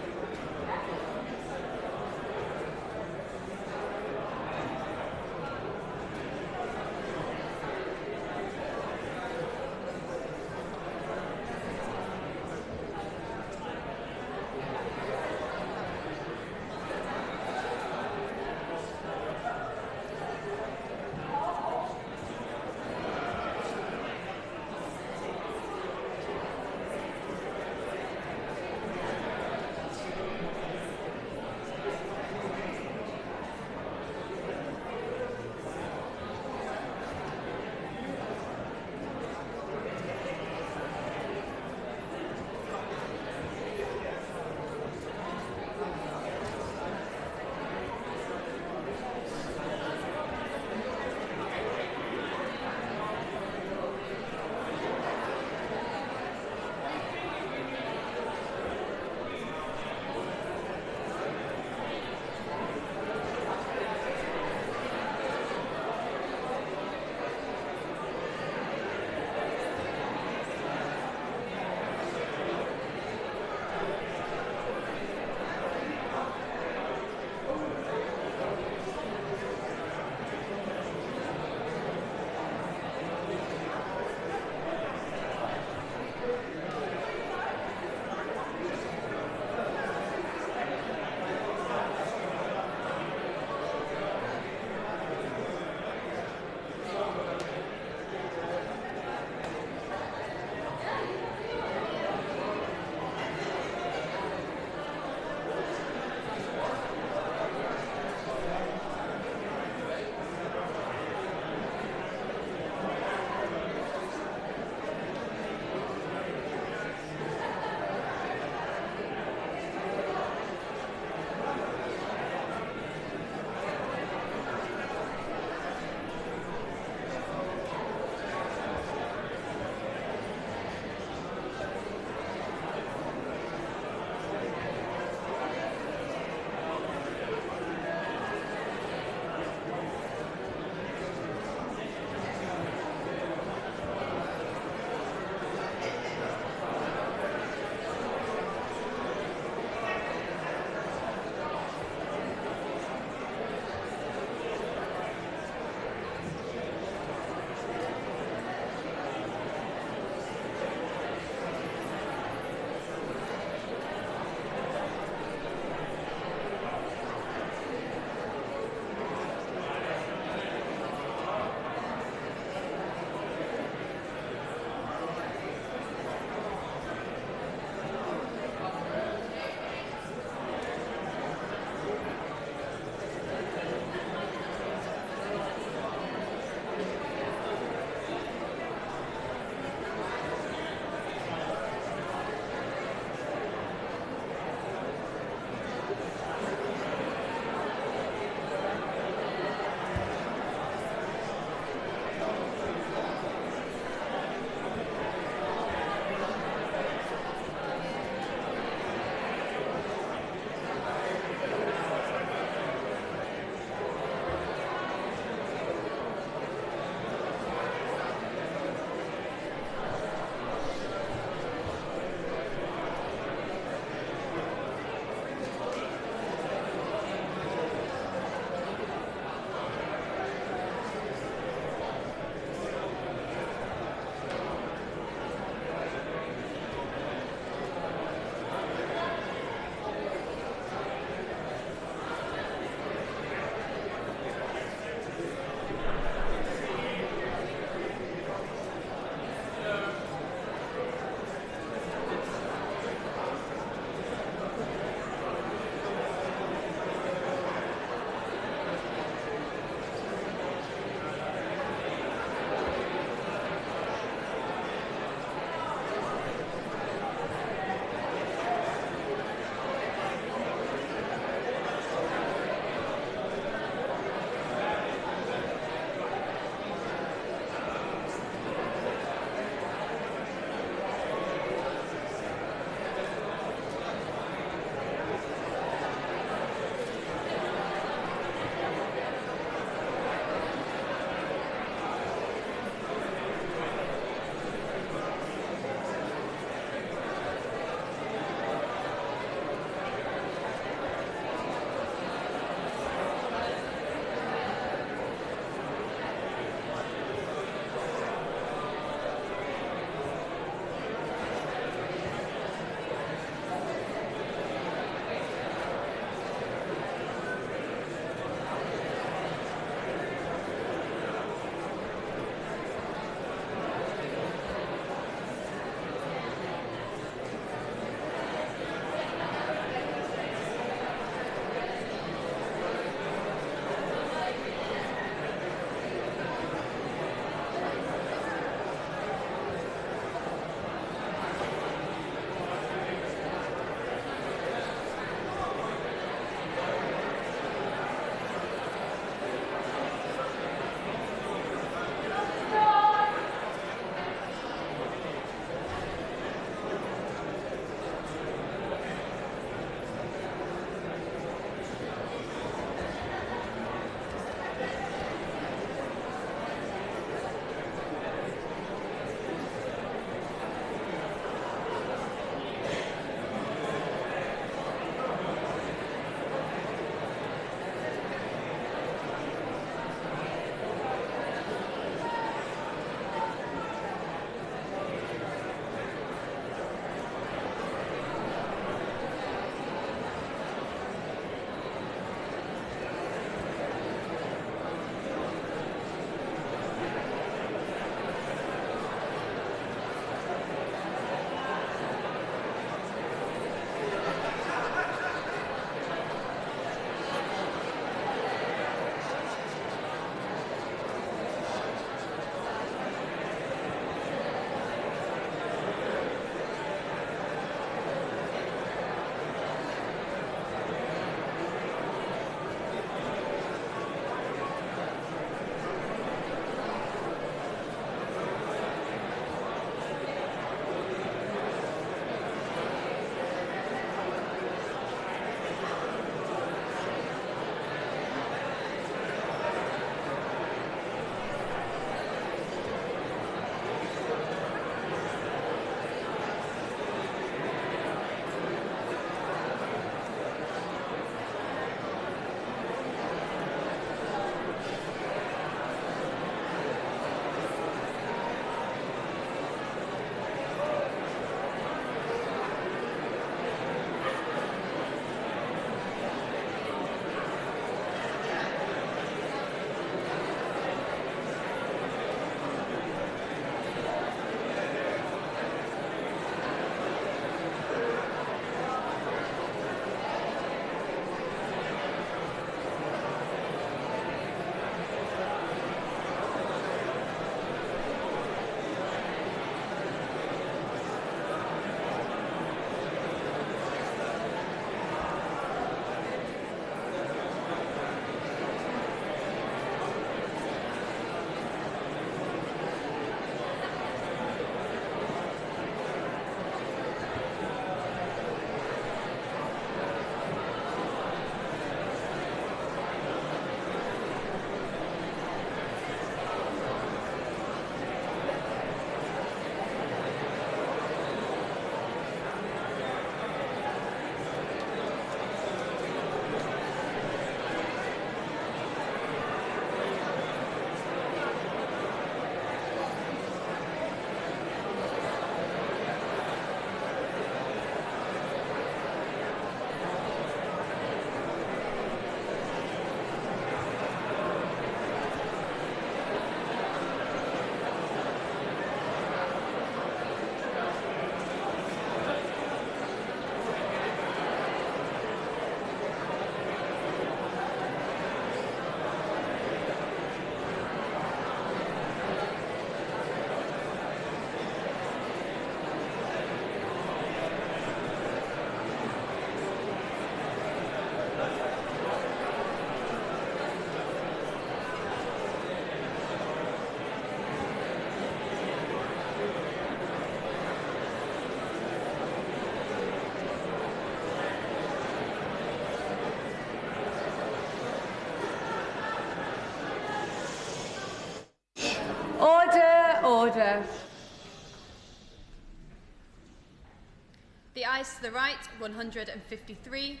The ayes to the right, 153.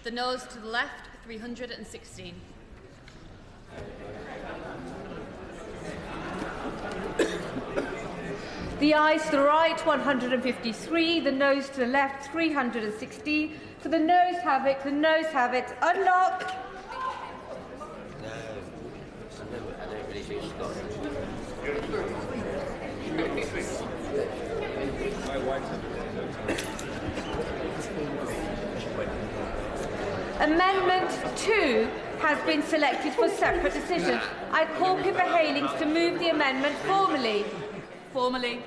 The noes to the left, 316. The ayes to the right, 153. The noes to the left, 316. So the noes have it. The noes have it. Unlock. I don't really think she's got Amendment 2 has been selected for separate decision. I call Pippa Heylings to move the amendment formally. Formally.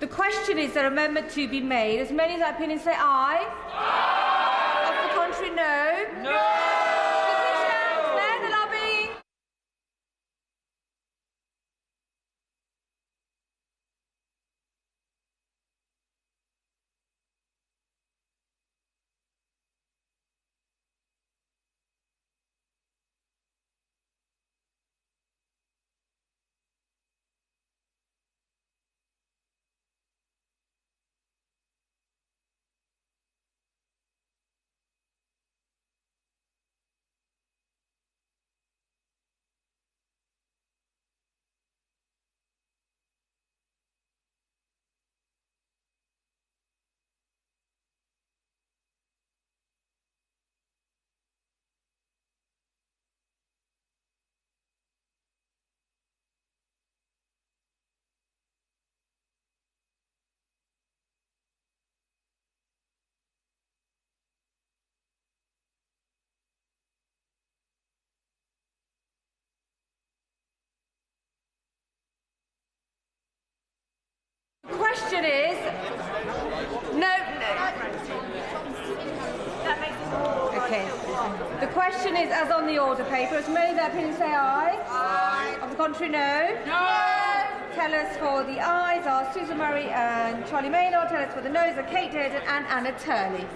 The question is that Amendment 2 be made. As many as that opinion say aye. Aye. Of the contrary, no. No. Petition, clear the lobby. The question is... No. Okay. The question is, as on the order paper, as many that opinion say aye. Aye. Of the contrary, no. No. Tellers for the ayes are Susan Murray and Charlie Maynard. Tellers for the noes are Kate Durden and Anna Turley.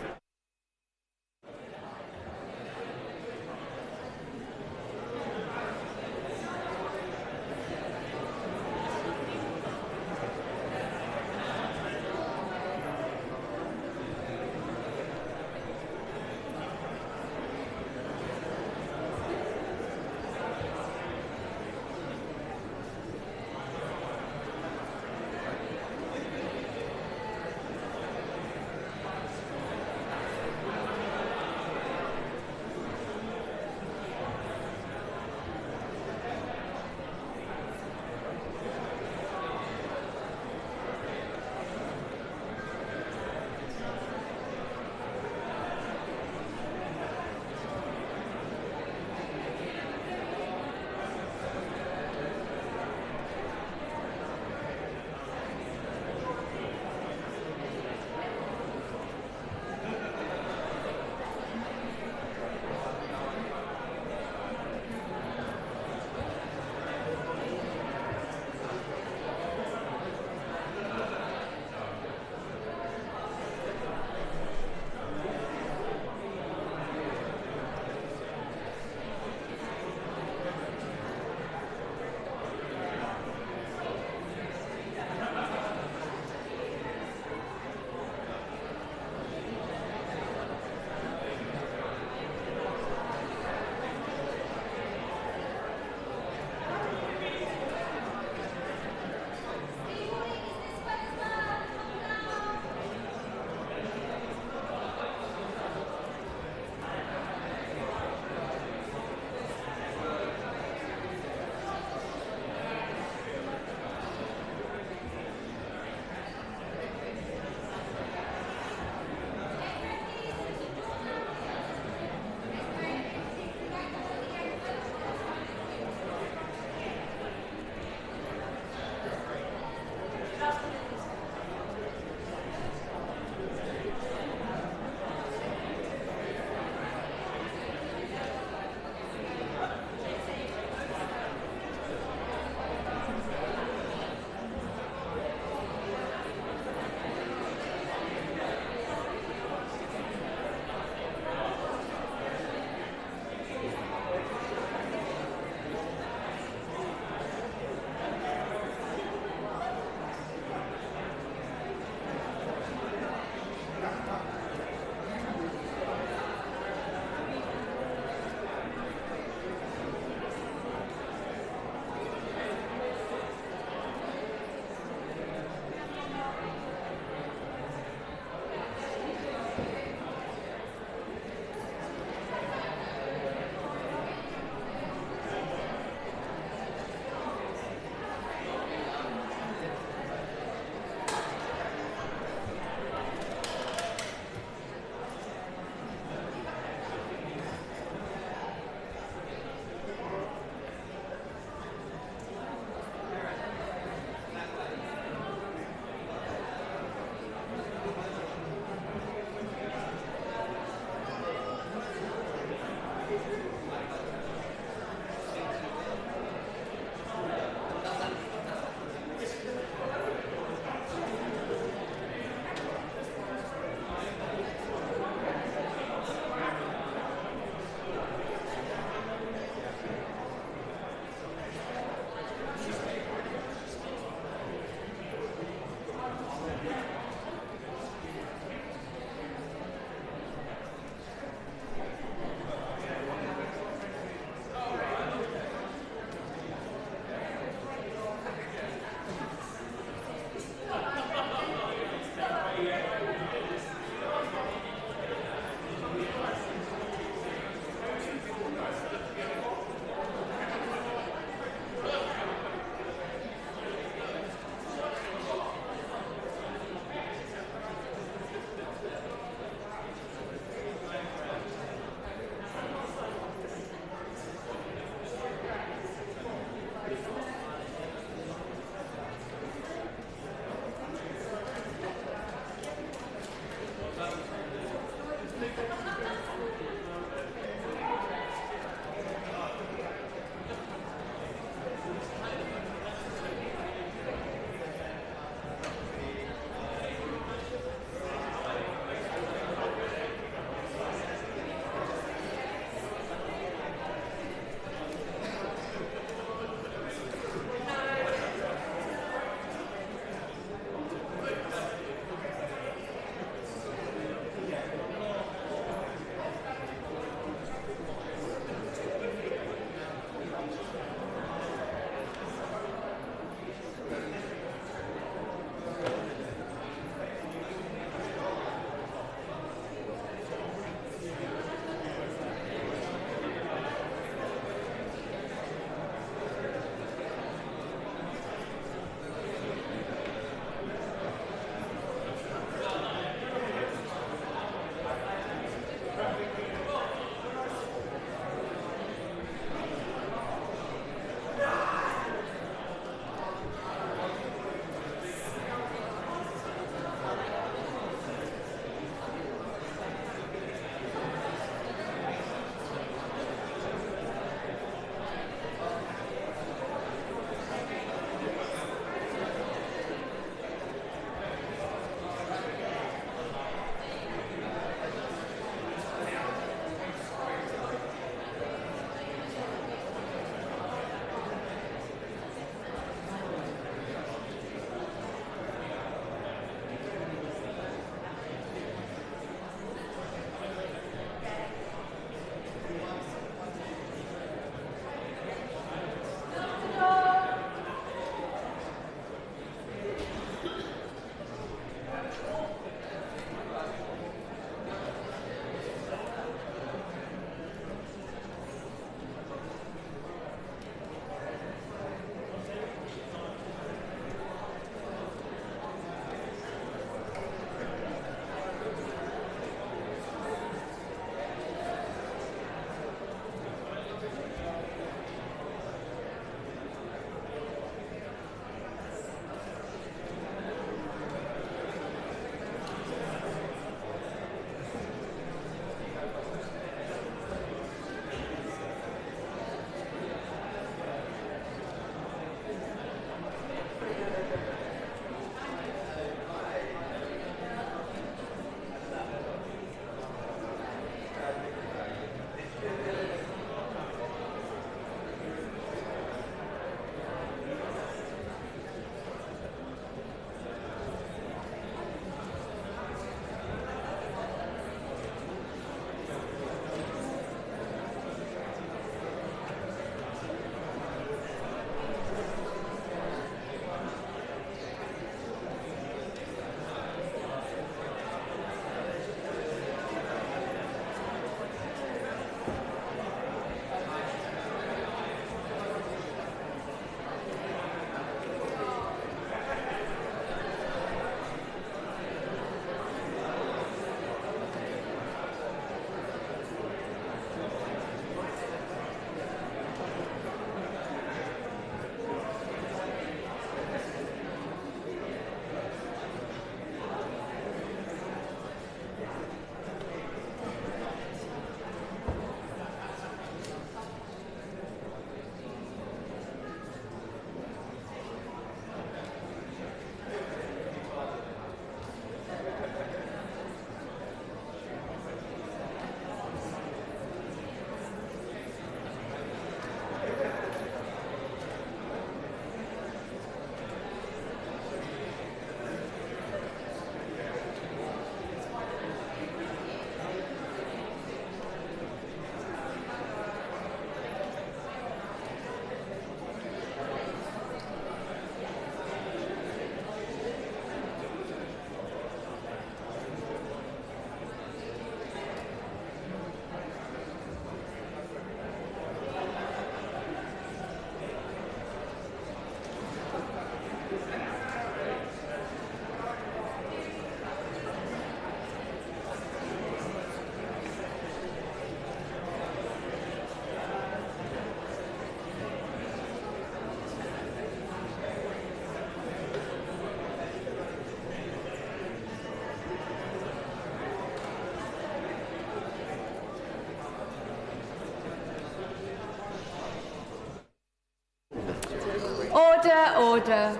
Order, order.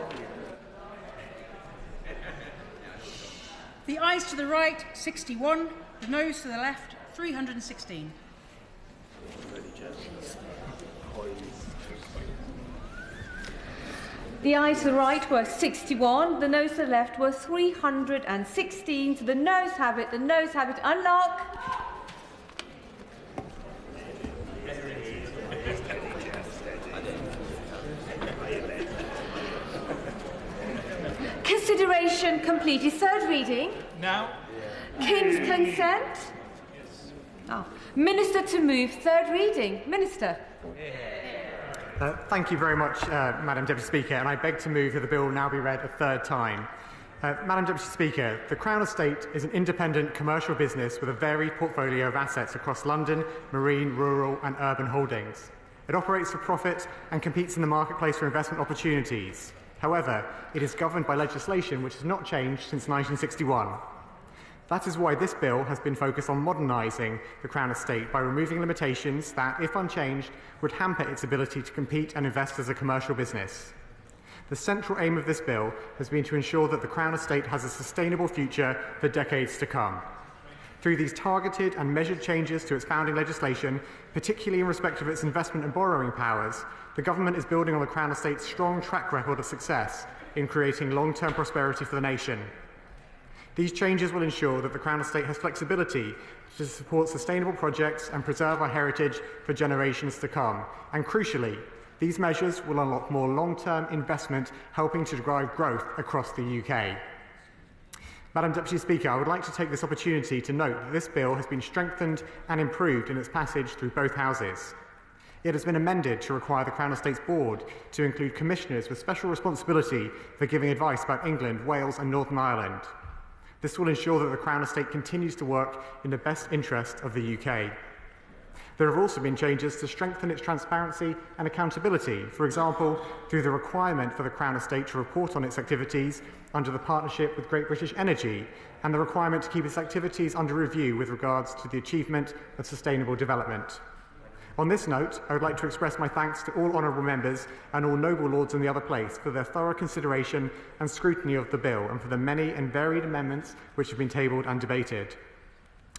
The ayes to the right, 61. The noes to the left, 316. The ayes to the right were 61, the noes to the left were 316. So the noes have it, the noes have it. Unlock. Consideration completed. Third reading. Now. King's consent. Yes. Oh. Minister to move third reading. Minister. Thank you very much, Madam Deputy Speaker, and I beg to move that the bill now be read a third time. Madam Deputy Speaker, the Crown Estate is an independent commercial business with a varied portfolio of assets across London, marine, rural and urban holdings. It operates for profit and competes in the marketplace for investment opportunities. However, it is governed by legislation which has not changed since 1961. That is why this bill has been focused on modernising the Crown Estate by removing limitations that, if unchanged, would hamper its ability to compete and invest as a commercial business. The central aim of this bill has been to ensure that the Crown Estate has a sustainable future for decades to come. Through these targeted and measured changes to its founding legislation, particularly in respect of its investment and borrowing powers, the government is building on the Crown Estate's strong track record of success in creating long-term prosperity for the nation. These changes will ensure that the Crown Estate has flexibility to support sustainable projects and preserve our heritage for generations to come. And crucially, these measures will unlock more long-term investment, helping to drive growth across the UK. Madam Deputy Speaker, I would like to take this opportunity to note that this bill has been strengthened and improved in its passage through both houses. It has been amended to require the Crown Estate's board to include commissioners with special responsibility for giving advice about England, Wales and Northern Ireland. This will ensure that the Crown Estate continues to work in the best interest of the UK. There have also been changes to strengthen its transparency and accountability, for example, through the requirement for the Crown Estate to report on its activities under the partnership with Great British Energy, and the requirement to keep its activities under review with regards to the achievement of sustainable development. On this note, I would like to express my thanks to all honourable members and all noble lords in the other place for their thorough consideration and scrutiny of the bill and for the many and varied amendments which have been tabled and debated.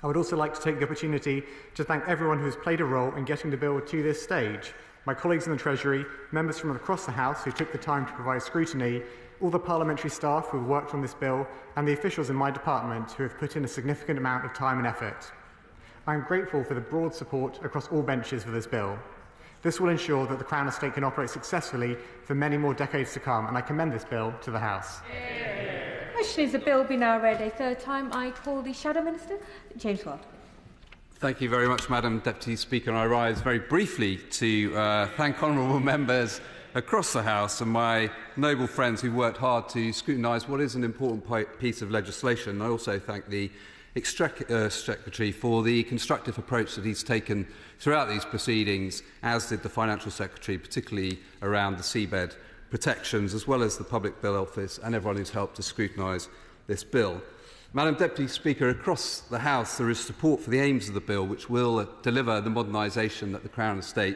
I would also like to take the opportunity to thank everyone who has played a role in getting the bill to this stage. My colleagues in the Treasury, members from across the House who took the time to provide scrutiny, all the parliamentary staff who have worked on this bill, and the officials in my department who have put in a significant amount of time and effort. I am grateful for the broad support across all benches for this bill. This will ensure that the Crown Estate can operate successfully for many more decades to come, and I commend this bill to the House. The question is the bill be now read a third time. I call the Shadow Minister, James Watt. Thank you very much, Madam Deputy Speaker. I rise very briefly to thank honourable members across the House and my noble friends who worked hard to scrutinise what is an important piece of legislation. I also thank the Exchequer Secretary for the constructive approach that he's taken throughout these proceedings, as did the Financial Secretary, particularly around the seabed protections, as well as the Public Bill Office and everyone who's helped to scrutinise this bill. Madam Deputy Speaker, across the House there is support for the aims of the bill, which will deliver the modernisation that the Crown Estate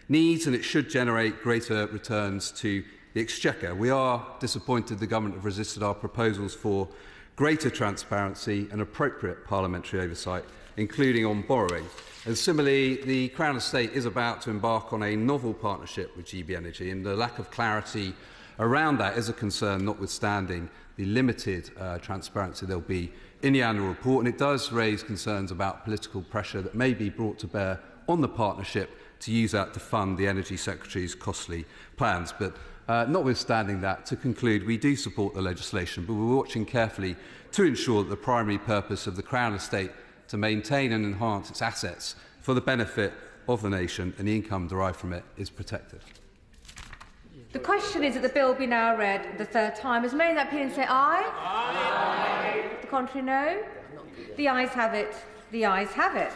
needs, and it should generate greater returns to the Exchequer. We are disappointed the Government have resisted our proposals for greater transparency and appropriate parliamentary oversight, including on borrowing. And similarly, the Crown Estate is about to embark on a novel partnership with GB Energy, and the lack of clarity around that is a concern, notwithstanding the limited transparency there will be in the annual report, and it does raise concerns about political pressure that may be brought to bear on the partnership to use that to fund the Energy Secretary's costly plans. But notwithstanding that, to conclude, we do support the legislation, but we're watching carefully to ensure that the primary purpose of the Crown Estate to maintain and enhance its assets for the benefit of the nation and the income derived from it is protected. The question is that the bill be now read the third time. As many that opinion say aye. Aye. The contrary, no. The ayes have it. The ayes have it.